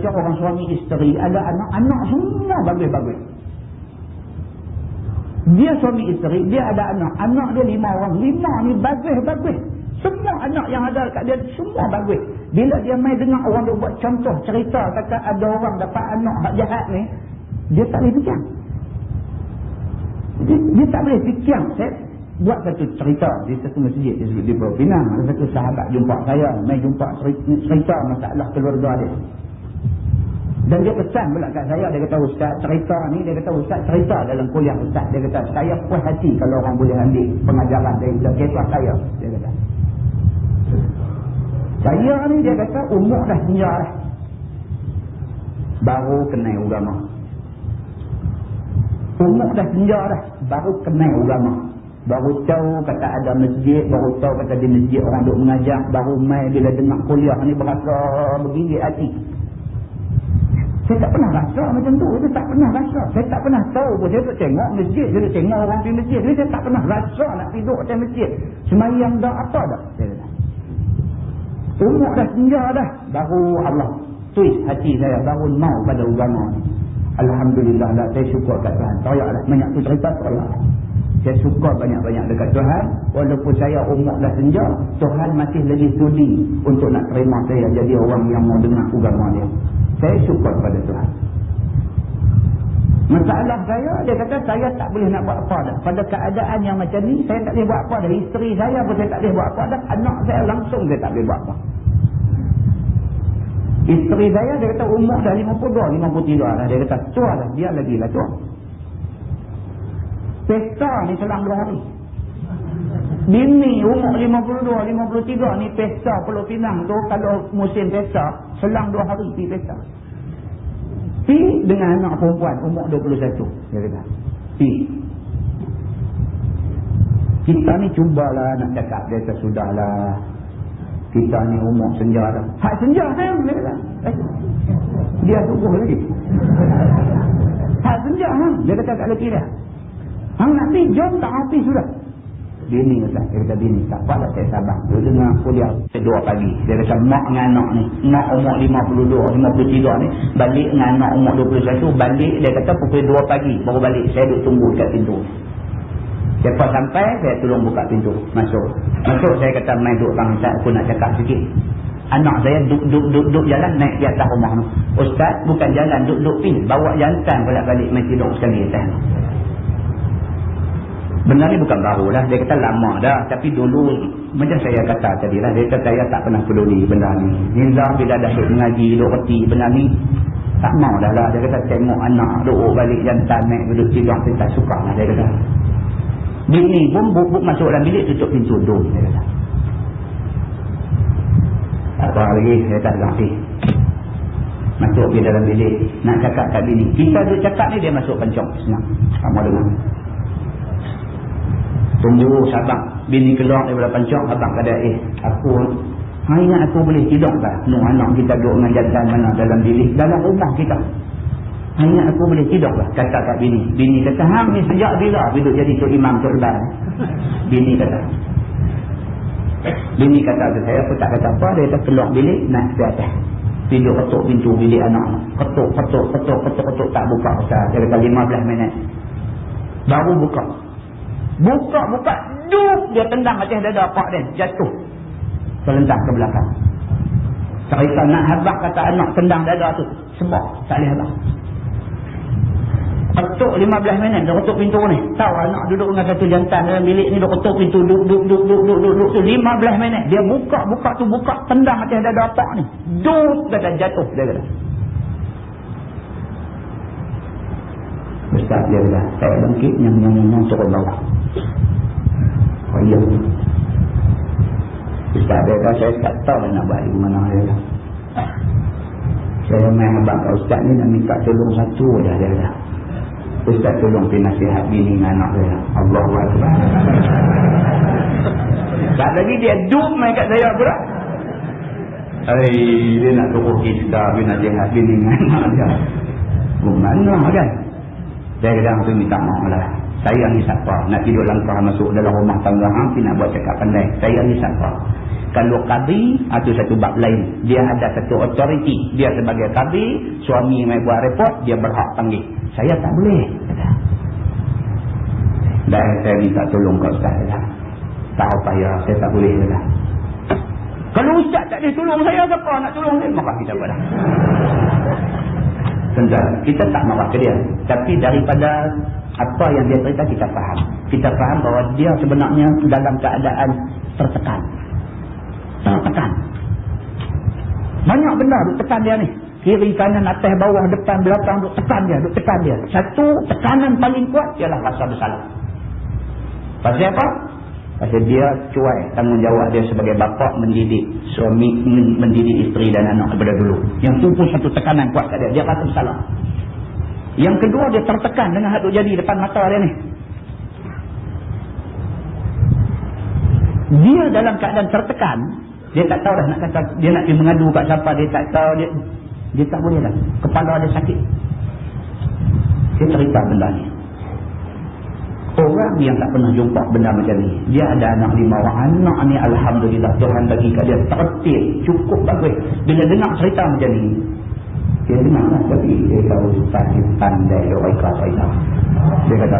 orang suami isteri, ada anak semua bagus-bagus. Dia suami isteri, dia ada anak dia 5 orang, 5 ni bagus-bagus. Semua anak yang ada kat dia semua bagus. Bila dia main dengar orang dia buat contoh cerita kata ada orang dapat anak hak jahat ni, dia tak boleh fikir. Dia tak boleh fikir. Saya buat satu cerita di satu masjid di Pulau Pinang. Ada satu sahabat jumpa saya, main jumpa cerita masalah keluarga dia. Dan dia pesan pula kat saya, dia kata ustaz cerita ni, dia kata ustaz cerita dalam kuliah ustaz, dia kata saya puas hati kalau orang boleh ambil pengajaran dari kisah saya, dia kata. Saya ni dia kata umur dah senja dah, baru kenal agama. Umur dah senja dah, baru kenal agama. Baru tahu kata ada masjid, baru tahu kata di masjid orang duk mengajar, baru mai bila dengar kuliah ni berasa begini hati. Saya tak pernah rasa macam tu, saya tak pernah rasa. Saya tak pernah tahu pun, saya duk tengok masjid, saya duk tengok orang di masjid, saya tak pernah rasa nak tidur di masjid. Semayang dah apa dah. Umur dah senja dah, baru Allah tuis hati saya, baru mau pada agama ni. Alhamdulillah lah, saya syukur kat Tuhan. Tayaklah, banyak tu cerita tayaklah. Saya suka banyak-banyak dekat Tuhan. Walaupun saya umur dah senja, Tuhan masih lagi sudi untuk nak terima saya jadi orang yang mau dengar agama dia. Saya syukur pada Tuhan. Masalah saya, dia kata saya tak boleh nak buat apa dah. Pada keadaan yang macam ni, saya tak boleh buat apa dah. Isteri saya pun saya tak boleh buat apa dah. Anak saya langsung saya tak boleh buat apa. Isteri saya, dia kata umur dah 52, 53 dah. Dia kata tua dah, dia lagi lah tua. Pesta ni selang 2 hari. Bini umur 52, 53 ni pesta Pulau Pinang tu, kalau musim pesta, selang 2 hari pergi pesta. Pergi dengan anak perempuan umur 21, dia kata. Pergi. Kita ni cubalah nak cakap, dia kata sudahlah. Kita ni umur senja dah. Hak senja kan? Dia kata. Dia tunggu lagi. Hak senja kan? Dia kata kat lelaki dia. Hang nak pergi, jom tak habis sudah. Bini kata, dia kata bini, tak apa lah saya sabar. Dia dengar kuliah 2 pagi. Dia kata mak dengan anak ni, mak umur 52, 53 ni, balik dengan anak umur 21, balik dia kata pukul 2 pagi, baru balik. Saya duduk tunggu kat pintu. Lepas sampai, saya tolong buka pintu. Masuk, saya kata main duduk bang Ustaz, aku nak cakap sikit. Anak saya duduk jalan naik di atas rumah tu. Ustaz, bukan jalan, duduk pergi. Bawa jantan pula balik, main tidur sekali atas. Benda ni bukan baru lah, dia kata lama dah. Tapi dulu, macam saya kata tadi lah, dia kata saya tak pernah peduli benda ni. Nizam bila dah duduk mengaji, duduk reti benda ni, tak mau dah lah. Dia kata tengok anak duduk balik jantan naik duduk tidur, saya tak suka lah, dia kata. Bini pun buk masuk dalam bilik, tutup pintu duduk, dia kata. Tak apa lagi, saya tak lagi. Masuk pergi dalam bilik, nak cakap kat bini. Kita duduk cakap ni, dia masuk pencong, senang. Tak mau dengar. Tunggu sabar, bini keluar daripada pancong, abang kata aku ingat aku boleh tidur tak anak kita duduk dengan jantan mana dalam bilik dalam rumah kita, ingat aku boleh tidur tak, kata kat bini kata hang ni sejak bila duduk jadi tok imam tok lebar. Bini kata ke saya, aku tak kata apa. Dia kata keluar bilik naik ke atas, tidur ketuk pintu bilik anak, ketuk tak buka. Dia kata 15 minit baru buka, duk dia tendang atas dada pak dia, jatuh terlentang ke belakang. Cerita nak habaq kata anak tendang dada tu sebab tak boleh habaq. Ketuk 15 minit dia ketuk pintu ni. Tahu anak duduk dengan satu jantan dalam bilik ni, dia ketuk pintu duk tu 15 minit. Dia buka tendang atas dada pak ni, duk kata jatuh. Dia kata Ustaz, dia kata saya bangkit yang turun bawah. Oh iya. Ustaz dia kata, saya tak tahu nak buat di mana dia. Saya main abang kat ustaz ni nak minta tolong satu dah dia dah. Ustaz tolong pergi nasihat bini dengan anak dia. Allahu Akbar. Tak lagi dia duk main kat saya pula. Dia nak suruh kita pergi nasihat bini dengan anak dia. Mana kan? Saya kadang tu minta maaf lah. Saya ni siapa? Nak tidur langkah masuk dalam rumah tangga hang, nak buat cakap pandai. Saya ni siapa? Kalau qadi, itu satu bab lain. Dia ada satu authority. Dia sebagai qadi, suami mai buat report, dia berhak panggil. Saya tak boleh. Dan saya minta tolong kat ustaz lah. Tak payah, saya tak boleh lah. Kalau ustaz tak boleh tolong saya, siapa nak tolong saya? Maka kita buat dah. Tentu, kita tak marah ke dia. Tapi daripada apa yang dia cerita, kita faham. Kita faham bahawa dia sebenarnya dalam keadaan tertekan. Banyak benda duk tekan dia ni. Kiri, kanan, atas, bawah, depan, belakang duk tekan dia. Satu tekanan paling kuat ialah rasa bersalah. Pasal apa? Pasal dia cuai tanggungjawab dia sebagai bapa mendidik suami, mendidik isteri dan anak daripada dulu. Yang tu pun satu tekanan kuat kat dia. Dia rasa bersalah. Yang kedua, dia tertekan dengan hak duk jadi depan mata dia ni. Dia dalam keadaan tertekan, dia tak tahu dah nak kata, dia nak pergi mengadu kat siapa, dia tak tahu, dia tak boleh dah. Kepala dia sakit. Dia cerita benda ni. Orang yang tak pernah jumpa benda macam ni, dia ada anak 5 orang. Anak ni alhamdulillah Tuhan bagi kat dia tertib, cukup bagus. Bila dengar cerita macam ni, dia dengar lah, tapi dia tahu ustaz ni pandai dia ikhlas cerita. Dia kata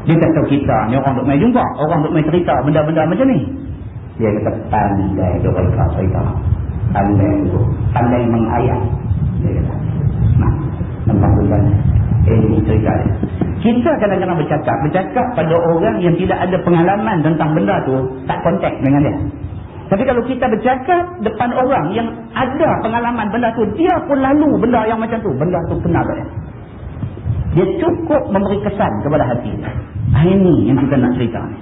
dia tak tahu kita ni orang duk main jumpa, orang duk main cerita benda-benda macam ni. Dia kata pandai dia ikhlas cerita. Pandai mengayat. Dia kata nah, nampak bukan ini cerita dia. Kita kadang-kadang bercakap pada orang yang tidak ada pengalaman tentang benda tu, tak kontak dengan dia. Tapi kalau kita bercakap depan orang yang ada pengalaman benda tu, dia pun lalu benda yang macam tu, benda tu kena pada dia. Dia cukup memberi kesan kepada hati dia. Ini yang kita nak cerita ni.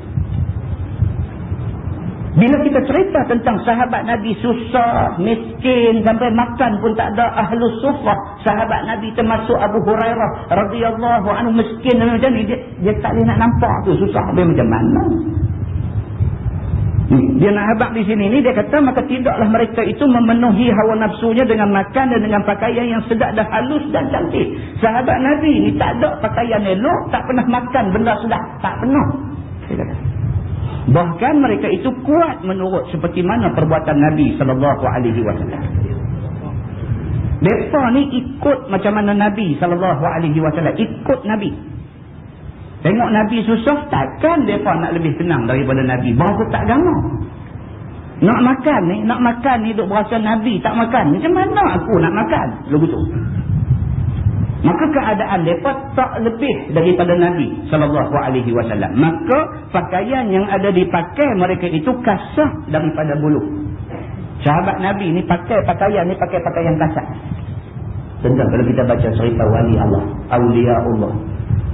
Bila kita cerita tentang sahabat Nabi susah, miskin, sampai makan pun tak ada, ahlus suffah, sahabat Nabi termasuk Abu Hurairah radhiyallahu anhu, miskin dan macam ni, dia tak boleh nak nampak tu susah dia macam mana. Dia nak habaq di sini ni, dia kata maka tidaklah mereka itu memenuhi hawa nafsunya dengan makan dan dengan pakaian yang sedap dan halus dan cantik. Sahabat Nabi ni tak ada pakaian elok, tak pernah makan benda sedap, tak pernah. Dia kata bahkan mereka itu kuat menurut seperti mana perbuatan Nabi SAW. Mereka ni ikut macam mana Nabi SAW. Ikut Nabi. Tengok Nabi susah, takkan mereka nak lebih tenang daripada Nabi. Bahawa tak gama. Nak makan ni duk berasa Nabi tak makan. Macam mana aku nak makan? Lagu tu. Maka keadaan mereka tak lebih daripada Nabi SAW. Maka pakaian yang ada dipakai mereka itu kasar daripada bulu. Sahabat Nabi ni pakai pakaian kasar. Tentang kalau kita baca cerita wali Allah, awliya Allah,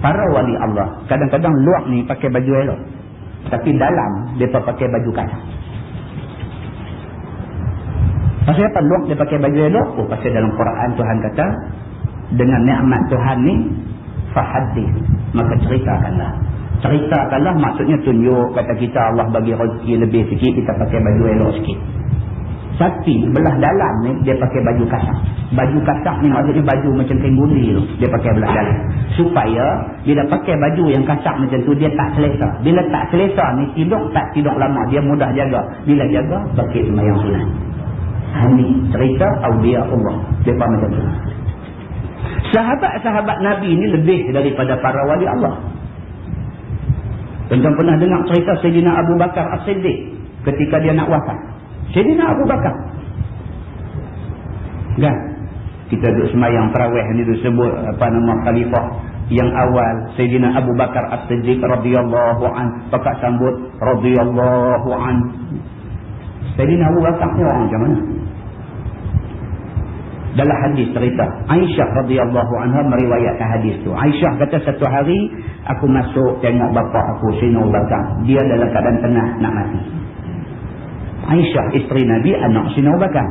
para wali Allah, kadang-kadang luar ni pakai baju elok, tapi dalam mereka pakai baju kasar. Pasal apa luar dia pakai baju elok? Pasal dalam Quran Tuhan kata, dengan nikmat Tuhan ni fahadith, maka ceritakanlah maksudnya tunjuk, kata kita Allah bagi rezeki lebih sikit, kita pakai baju elok sikit. Tapi belah dalam ni dia pakai baju kasar. Baju kasar ni maksudnya baju macam tengguli tu, dia pakai belah dalam supaya bila pakai baju yang kasar macam tu dia tak selesa. Bila tak selesa ni tidur lama, dia mudah jaga. Bila jaga bakit sembahyang sunat. Ini cerita awliya Allah, depa macam tu. Sahabat-sahabat Nabi ini lebih daripada para wali Allah. Tuan-tuan pernah dengar cerita Sayyidina Abu Bakar As-Siddiq ketika dia nak wafat. Sayyidina Abu Bakar. Kan? Kita duduk semayang tarawih ni disebut apa nama khalifah yang awal, Sayyidina Abu Bakar As-Siddiq radhiyallahu an, pakak sambut radhiyallahu an. Sayyidina Abu Bakar ni orang macam mana? Dalam hadis cerita Aisyah radhiyallahu anha meriwayatkan hadis tu. Aisyah kata satu hari aku masuk tengok bapa aku Sayyidina Abu Bakar, dia dalam keadaan tengah nak mati. Aisyah isteri Nabi, anak Sayyidina Abu Bakar.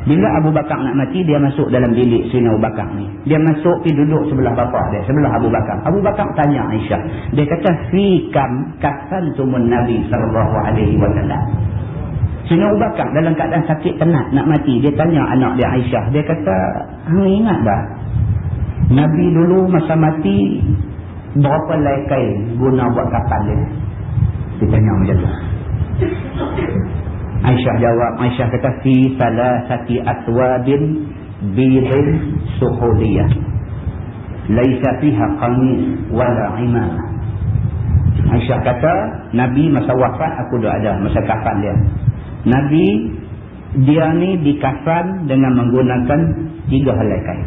Bila Abu Bakar nak mati, dia masuk dalam bilik Sayyidina Abu Bakar ni. Dia masuk pergi duduk sebelah bapa dia, sebelah Abu Bakar. Abu Bakar tanya Aisyah. Dia kata, "Fikam kasantumun Nabi sallallahu alaihi wasallam." Sayyidina Abu Bakar dalam keadaan sakit tenat nak mati, dia tanya anak dia Aisyah. Dia kata, "Hang ingat tak? Nabi dulu masa mati berapa helai kain guna buat kafan dia?" Dia tanya macam tu. Aisyah jawab, Aisyah kata, "Fi salasati aswadin bidin suhuliyah. Laisa fiha qamis wala imamah." Aisyah kata, Nabi masa wafat aku dah ada masa kafan dia. Nabi dia ni dikafan dengan menggunakan 3 helai kain.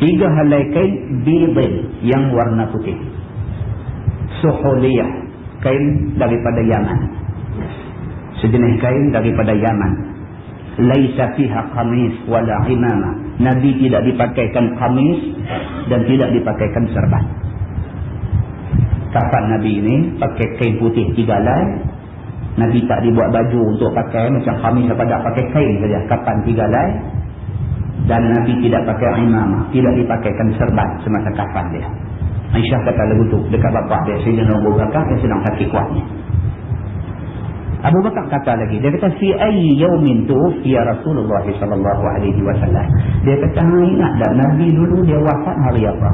3 helai kain bidin yang warna putih. Suhuliyah, kain daripada Yaman. Sejenis kain daripada Yaman. Laisa fiha qamis wala imamah. Nabi tidak dipakaikan qamis dan tidak dipakaikan serban. Kafan Nabi ini pakai kain putih 3 helai. Nabi tak dibuat baju untuk pakai macam qamis, apa tak, pakai kain saja, kafan 3 helai. Dan Nabi tidak pakai imamah, tidak dipakaikan serban semasa kafan dia. Aisyah kata lagu tu dekat bapa dia, Sayyidina Abu Bakar, dia sedang sakit kuatnya. Abu Bakar kata lagi, dia kata, "Fi ayyi yawmin tuwfiya Rasulullah sallallahu alaihi wasallam." Dia kata, "Ingat tak Nabi dulu dia wafat hari apa?"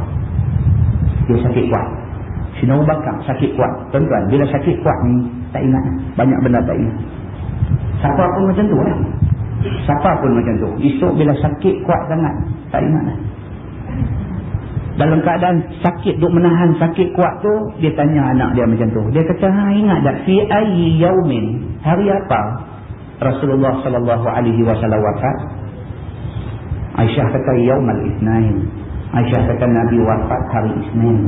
Dia sakit kuat. Sayyidina Abu Bakar sakit kuat. Tuan-tuan, bila sakit kuat ni tak ingat, banyak benda tak ingat. Siapa pun macam tu lah. Siapa pun macam tu. Esok bila sakit kuat sangat, tak ingat lah. Dalam keadaan sakit, duk menahan sakit kuat tu, dia tanya anak dia macam tu. Dia kata, "Ingat tak fi ayyi yaumin, hari apa Rasulullah sallallahu alaihi wasallam wafat?" Aisyah kata, "Yaumal Itsnain." Aisyah kata Nabi wafat hari Isnin.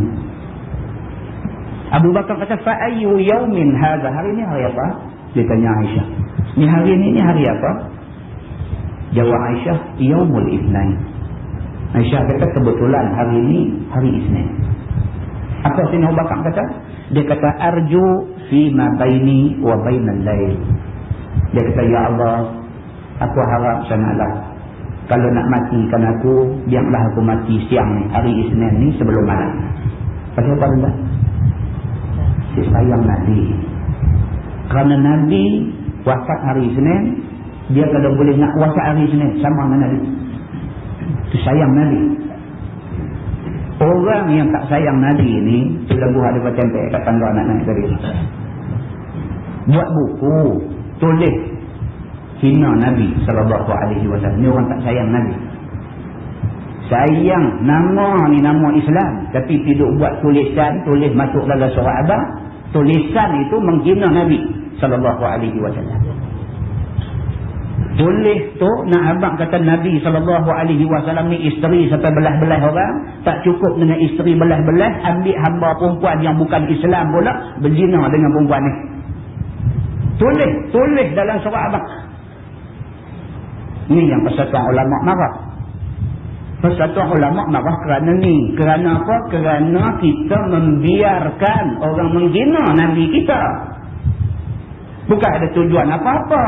Abu Bakar kata, "Fa ayyu yaumin hadha?" Hari ni hari apa? Dia tanya Aisyah. Ni hari ni hari apa? Jawab Aisyah, "Yaumul Itsnain." Aisyah kata, "Kebetulan hari ini hari Isnin." Apa Sayyidina Abu Bakar kata? Dia kata, "Arju fi ma baini wa bainal lail." Dia kata, "Ya Allah, aku harap sangatlah kalau nak matikan aku, biarlah aku mati siang ni, hari Isnin ni sebelum malam." Pasal apa benda? Si sayang Nabi. Kerana Nabi wafat hari Isnin, dia kalau boleh nak wafat hari Isnin sama dengan Nabi. Itu sayang Nabi. Orang yang tak sayang Nabi ni, tu lagu ada bertempel kat tangga anak naik tadi. Buat buku, tulis hina Nabi sallallahu alaihi wasallam. Ni orang tak sayang Nabi. Sayang nama ni nama Islam, tapi tidak buat tulisan, tulis masuk dalam surat abang. Tulisan itu menghina Nabi sallallahu alaihi wasallam. Tulis tu nak abang kata Nabi SAW ni isteri sampai belah-belah orang. Tak cukup dengan isteri belah-belah, ambil hamba perempuan yang bukan Islam pula, berzina dengan perempuan ni. Tulis dalam surat abang. Ni yang persatuan ulama marah. Persatuan ulama marah kerana ni. Kerana apa? Kerana kita membiarkan orang menghina Nabi kita. Bukan ada tujuan apa-apa.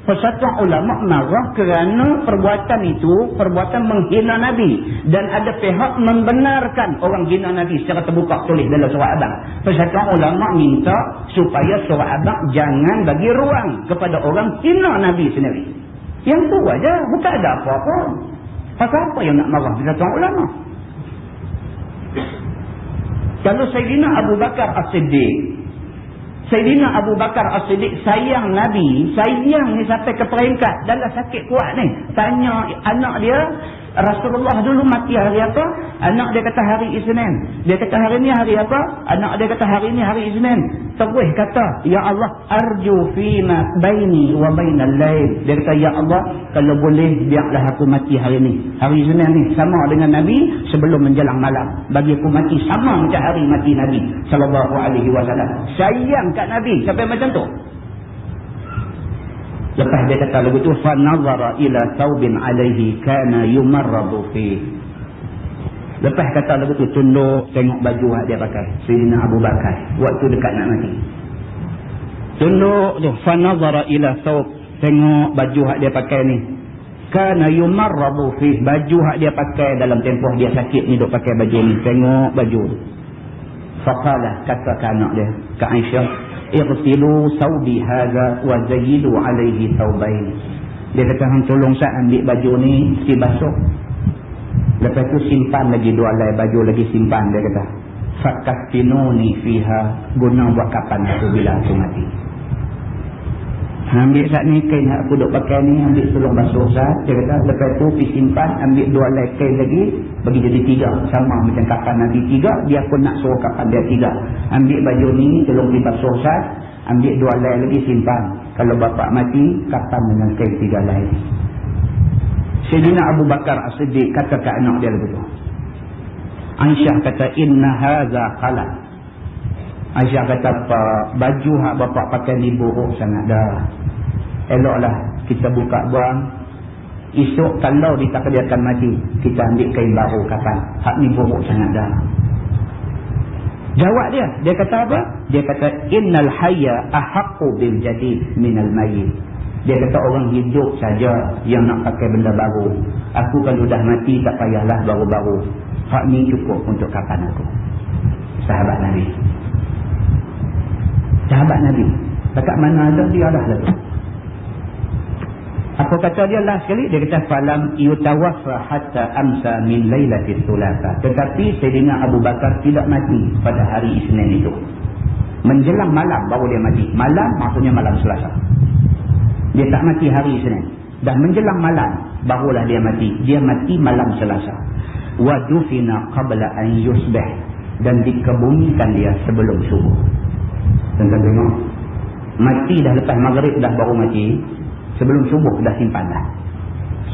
Persatuan ulama marah kerana perbuatan itu perbuatan menghina Nabi, dan ada pihak membenarkan orang hina Nabi secara terbuka, tulis dalam surat abang. Persatuan ulama minta supaya surat abang jangan bagi ruang kepada orang hina Nabi sendiri. Yang tu aja, bukan ada apa-apa. Pasal apa yang nak marah persatuan ulama? Kalau Sayyidina Abu Bakar As-Siddiq, Sayyidina Abu Bakar As-Siddiq sayang Nabi, sayang ni sampai ke peringkat dalam sakit kuat ni. Tanya anak dia, Rasulullah dulu mati hari apa? Anak dia kata hari Isnin. Dia kata hari ni hari apa? Anak dia kata hari ni hari Isnin. Terus kata, "Ya Allah, arju fima baini wa bainal lail." Dia kata, "Ya Allah, kalau boleh biarlah aku mati hari ni. Hari Isnin ni sama dengan Nabi sebelum menjelang malam. Bagi aku mati sama macam hari mati Nabi sallallahu alaihi wasallam." Sayang kat Nabi sampai macam tu. Lepas dia kata lagu tu, fa nazara ila thawbin alaihi kana yumarradu fi. Lepas kata lagu tu, tunduk tengok baju yang dia pakai Sayyidina Abu Bakar waktu dekat nak mati. Tunduk tu, fa nazara ila thawb, tengok baju hak dia pakai ni. Kana yumarradu fi, baju hak dia pakai dalam tempoh dia sakit ni duk pakai baju ni. Tengok baju. Faqala, kata ke anak dia, ke Aisyah, irsilu thawbi hadha wa zayyidu alaihi thawbain. Dia kata, hang tolong saya ambil baju ni, si basuh. Lepas tu simpan lagi 2 helai baju lagi simpan, dia kata. Fakaffinuni fiha, guna buat kapan aku bila aku mati. Ambil saat ni kain yang aku duk pakai ni, ambil tolong basuh saat, dia kata. Lepas tu pergi simpan, ambil 2 helai kain lagi, bagi jadi 3. Sama macam kapan Nabi 3, dia pun nak suruh kapan dia 3. Ambil baju ni, tolong dibasuh saat, ambil 2 helai lagi simpan. Kalau bapak mati, kapan dengan kain 3 helai. Sayyidina Abu Bakar As-Siddiq kata ke anak dia begitu. Aisyah kata, inna haza khalaq. Aisyah kata, apa baju hak bapak pakai ni buruk sangat dah. Eloklah kita buka buang. Esok kalau ditakdirkan mati, kita ambil kain baru kapan. Hak ni buruk sangat dah. Jawab dia kata apa? Dia kata, innal hayya ahaqqu bil jadid minal mayyit. Dia kata, orang hidup saja yang nak pakai benda baru. Aku kalau dah mati tak payahlah baru-baru. Hak ni cukup untuk kapan aku. Sahabat Nabi. Sahabat Nabi. Dekat mana ada dia dah lalu. Apa kata dia lah sekali? Dia kata, falam yutawaffa hatta amsa min lailatul thulatha. Tetapi Sayyidina Abu Bakar tidak mati pada hari Isnin itu. Menjelang malam baru dia mati. Malam maksudnya malam Selasa. Dia tak mati hari Isnin. Dan menjelang malam barulah dia mati. Dia mati malam Selasa. Wa dufina qabla an yusbih, dan dikebumikan dia sebelum subuh. Tuan-tuan tengok, mati dah lepas maghrib dah baru mati, sebelum subuh dah simpan dah.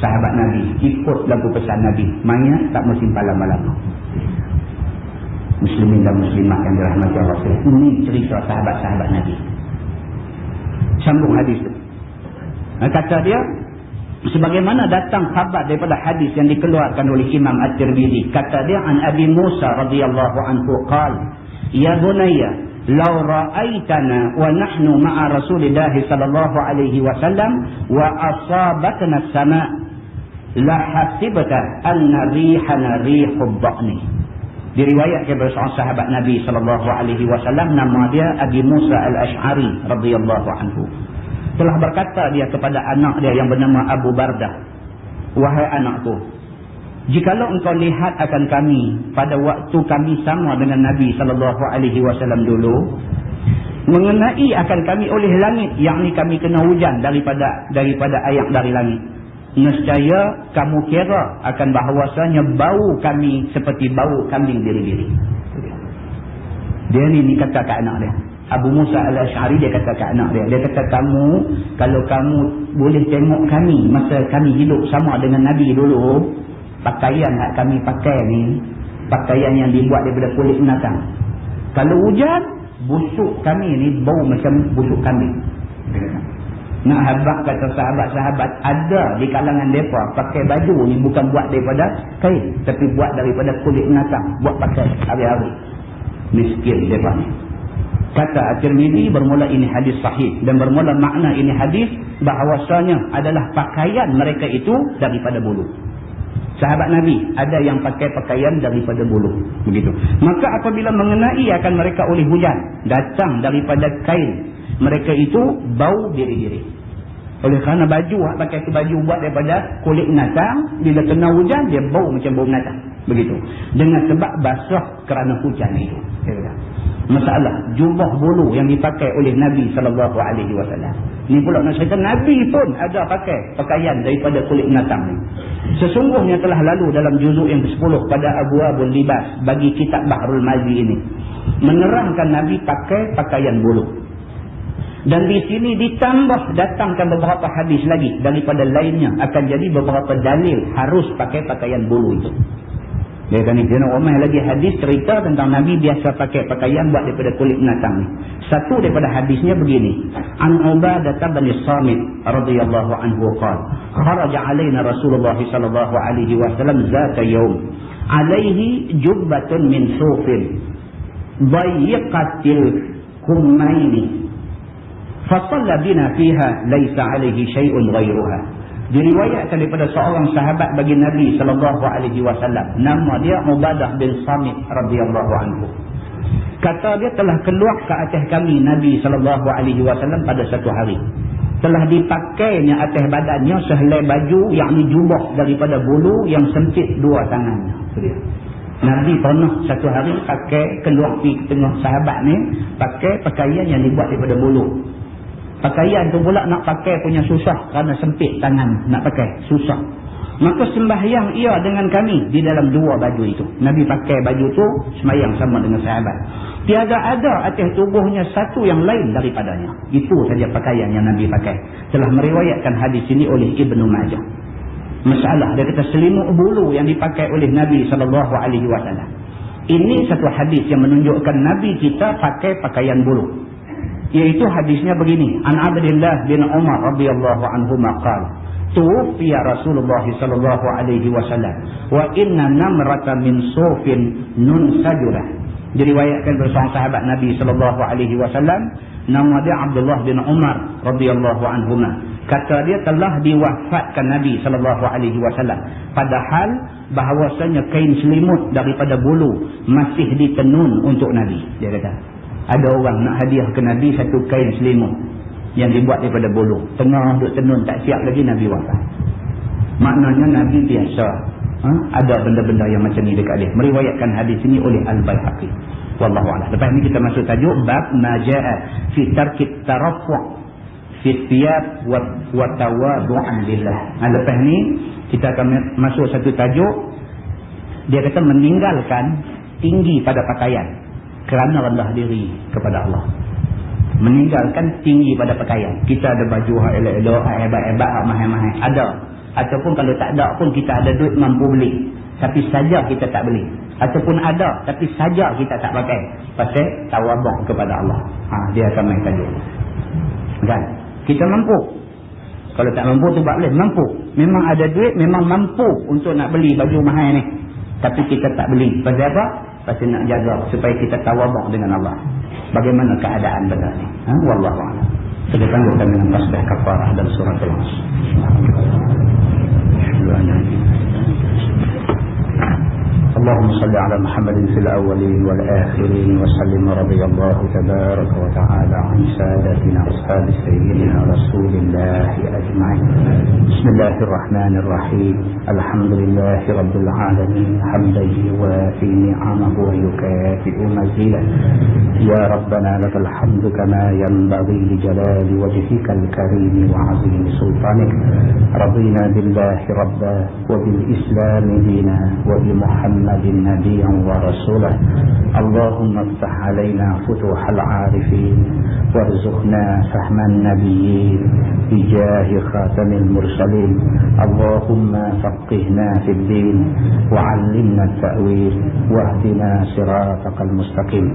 Sahabat Nabi ikut lagu pesan Nabi, mayat tak mau simpan lama-lama. Muslimin dan muslimat yang dirahmati Allah. Ini cerita sahabat-sahabat Nabi. Sambung hadis tu. Kata dia, sebagaimana datang khabar daripada hadis yang dikeluarkan oleh Imam At-Tirmidzi. Kata dia, an Abi Musa radhiyallahu anhu qala, ya bunayya law ra'aitana wa nahnu ma'a Rasulillah sallallahu alaihi wasallam wa asabatna as-sama' la hasibta anna rihana rihud dha'ni. Diriwayatkan oleh seorang sahabat Nabi sallallahu alaihi wasallam, nama dia Abi Musa Al-Ash'ari radhiyallahu anhu. Telah berkata dia kepada anak dia yang bernama Abu Bardah, wahai anakku, jikalau engkau lihat akan kami pada waktu kami sama dengan Nabi SAW dulu, mengenai akan kami oleh langit, yakni kami kena hujan daripada air dari langit, nescaya kamu kira akan bahawasanya bau kami seperti bau kambing biri-biri. Dia ni kata ke anak dia. Abu Musa Al-Ash'ari dia kata ke anak dia. Dia kata, kamu, kalau kamu boleh tengok kami masa kami hidup sama dengan Nabi dulu, pakaian yang kami pakai ni, pakaian yang dibuat daripada kulit binatang. Kalau hujan, busuk kami ni bau macam busuk kambing. Nak habaq kata sahabat-sahabat, ada di kalangan mereka pakai baju ni bukan buat daripada kain, tapi buat daripada kulit binatang, buat pakai hari-hari. Miskin mereka ni. Kata At-Tirmidzi, bermula ini hadis sahih, dan bermula makna ini hadis bahawasanya adalah pakaian mereka itu daripada bulu. Sahabat Nabi ada yang pakai pakaian daripada bulu, begitu. Maka apabila mengenai akan mereka oleh hujan, datang daripada kain mereka itu bau diri-diri. Oleh kerana baju pakai tu baju buat daripada kulit binatang, bila kena hujan dia bau macam bau binatang, begitu. Dengan sebab basah kerana hujan itu. Masalah jubah bulu yang dipakai oleh Nabi SAW. Ni pula nak cerita, Nabi pun ada pakai pakaian daripada kulit binatang ni. Sesungguhnya telah lalu dalam juzuk yang ke-10 pada Abwabul Libas bagi kitab Bahrul Mazi ini, menerangkan Nabi pakai pakaian bulu. Dan di sini ditambah datangkan beberapa hadis lagi daripada lainnya, akan jadi beberapa dalil harus pakai pakaian bulu itu. Dia kata ni, dia nak ramai lagi hadis cerita tentang Nabi biasa pakai pakaian buat daripada kulit binatang ni. Satu daripada hadisnya begini. An Ubadah bin Samit radhiyallahu anhu qala, kharaja alaina Rasulullah sallallahu alaihi wasallam zata yaum, alaihi jubbatun min sufin, dayiqatil kummaini, fasalla bina fiha laisa alaihi syai'un ghairuha. Diriwayatkan daripada seorang sahabat bagi Nabi SAW, nama dia Ubadah bin Samit radhiyallahu anhu. Kata dia telah keluar ke atas kami Nabi SAW pada satu hari. Telah dipakainya atas badannya sehelai baju, yakni jubah daripada bulu yang sempit dua tangannya. Nabi pernah satu hari pakai keluar di tengah sahabat ni, pakai pakaian yang dibuat daripada bulu. Pakaian tu pula nak pakai punya susah kerana sempit tangan nak pakai, susah. Maka sembahyang ia dengan kami di dalam dua baju itu. Nabi pakai baju tu, sembahyang sama dengan sahabat. Tiada ada atas tubuhnya satu yang lain daripadanya. Itu saja pakaian yang Nabi pakai. Telah meriwayatkan hadis ini oleh Ibnu Majah. Masalah, dia kata selimut bulu yang dipakai oleh Nabi SAW. Ini satu hadis yang menunjukkan Nabi kita pakai pakaian bulu. Iaitu hadisnya begini. An Abdullah bin Umar radhiyallahu anhu maqal. Tuwfiya Rasulullah sallallahu alaihi wasallam wa inna namrata min sufin nunsajurah. Diriwayatkan oleh seorang sahabat Nabi sallallahu alaihi wasallam, nama dia Abdullah bin Umar radhiyallahu anhuma. Kata dia telah diwafatkan Nabi sallallahu alaihi wasallam, padahal bahawasanya kain selimut daripada bulu masih ditenun untuk Nabi. Dia kata ada orang nak hadiah ke Nabi satu kain selimut yang dibuat daripada bulu, tengah duk tenun tak siap lagi Nabi wafat. Maknanya Nabi biasa ada benda-benda yang macam ni dekat dia. Meriwayatkan hadis ini oleh Al-Baihaqi. Wallahu a'lam. Lepas ni kita masuk tajuk bab majaa fi tarkit tarafu' fi thiyab wa tawadhu'an lillah. Lepas ni kita akan masuk satu tajuk, dia kata meninggalkan tinggi pada pakaian kerana rendah diri kepada Allah. Meninggalkan tinggi pada pakaian. Kita ada baju elok-elok, hebat-hebat, mahal-mahal, ada. Ataupun kalau tak ada pun kita ada duit mampu beli, tapi saja kita tak beli. Ataupun ada tapi saja kita tak pakai, pasal tawaduk kepada Allah. Dia akan main tajuk kan. Kita mampu, kalau tak mampu tu tak boleh. Mampu, memang ada duit, memang mampu untuk nak beli baju mahal ni, tapi kita tak beli. Pasal apa? Pasal nak jaga supaya kita tawaduk dengan Allah. Bagaimana keadaan benda ni? Wallahu a'lam. Kita tangguhkan dengan tasbih kafarah dan surah Al-Nas. اللهم صل على محمد في الأولين والآخرين وسلم رضي الله تبارك وتعالى عن سادتنا أصحاب سيدنا رسول الله أجمعين. بسم الله الرحمن الرحيم. الحمد لله رب العالمين حمدا يوافي نعمه ويكافئ مزيدا. يا ربنا لك الحمد كما ينبغي لجلال وجهك الكريم وعظيم سلطانك. رضينا بالله ربا وبالإسلام دينا وبمحمد نبيا ورسولا. اللهم افتح علينا فتوح العارفين وارزقنا فهم النبيين بجاه خاتم المرسلين. اللهم فقهنا في الدين وعلمنا التأويل واهدنا صراطك المستقيم.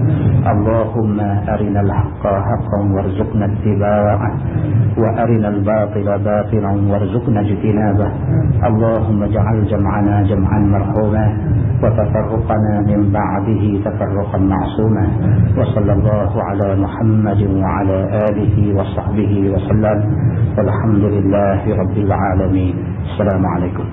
اللهم أرنا الحق حقا وارزقنا اتباعه وأرنا الباطل باطلا وارزقنا اجتنابه. اللهم اجعل جمعنا جمعا مرحوما وتفرقنا من بعده تفرقا معصوما. وصلى الله على محمد وعلى آله وصحبه وسلم والحمد لله رب العالمين. السلام عليكم.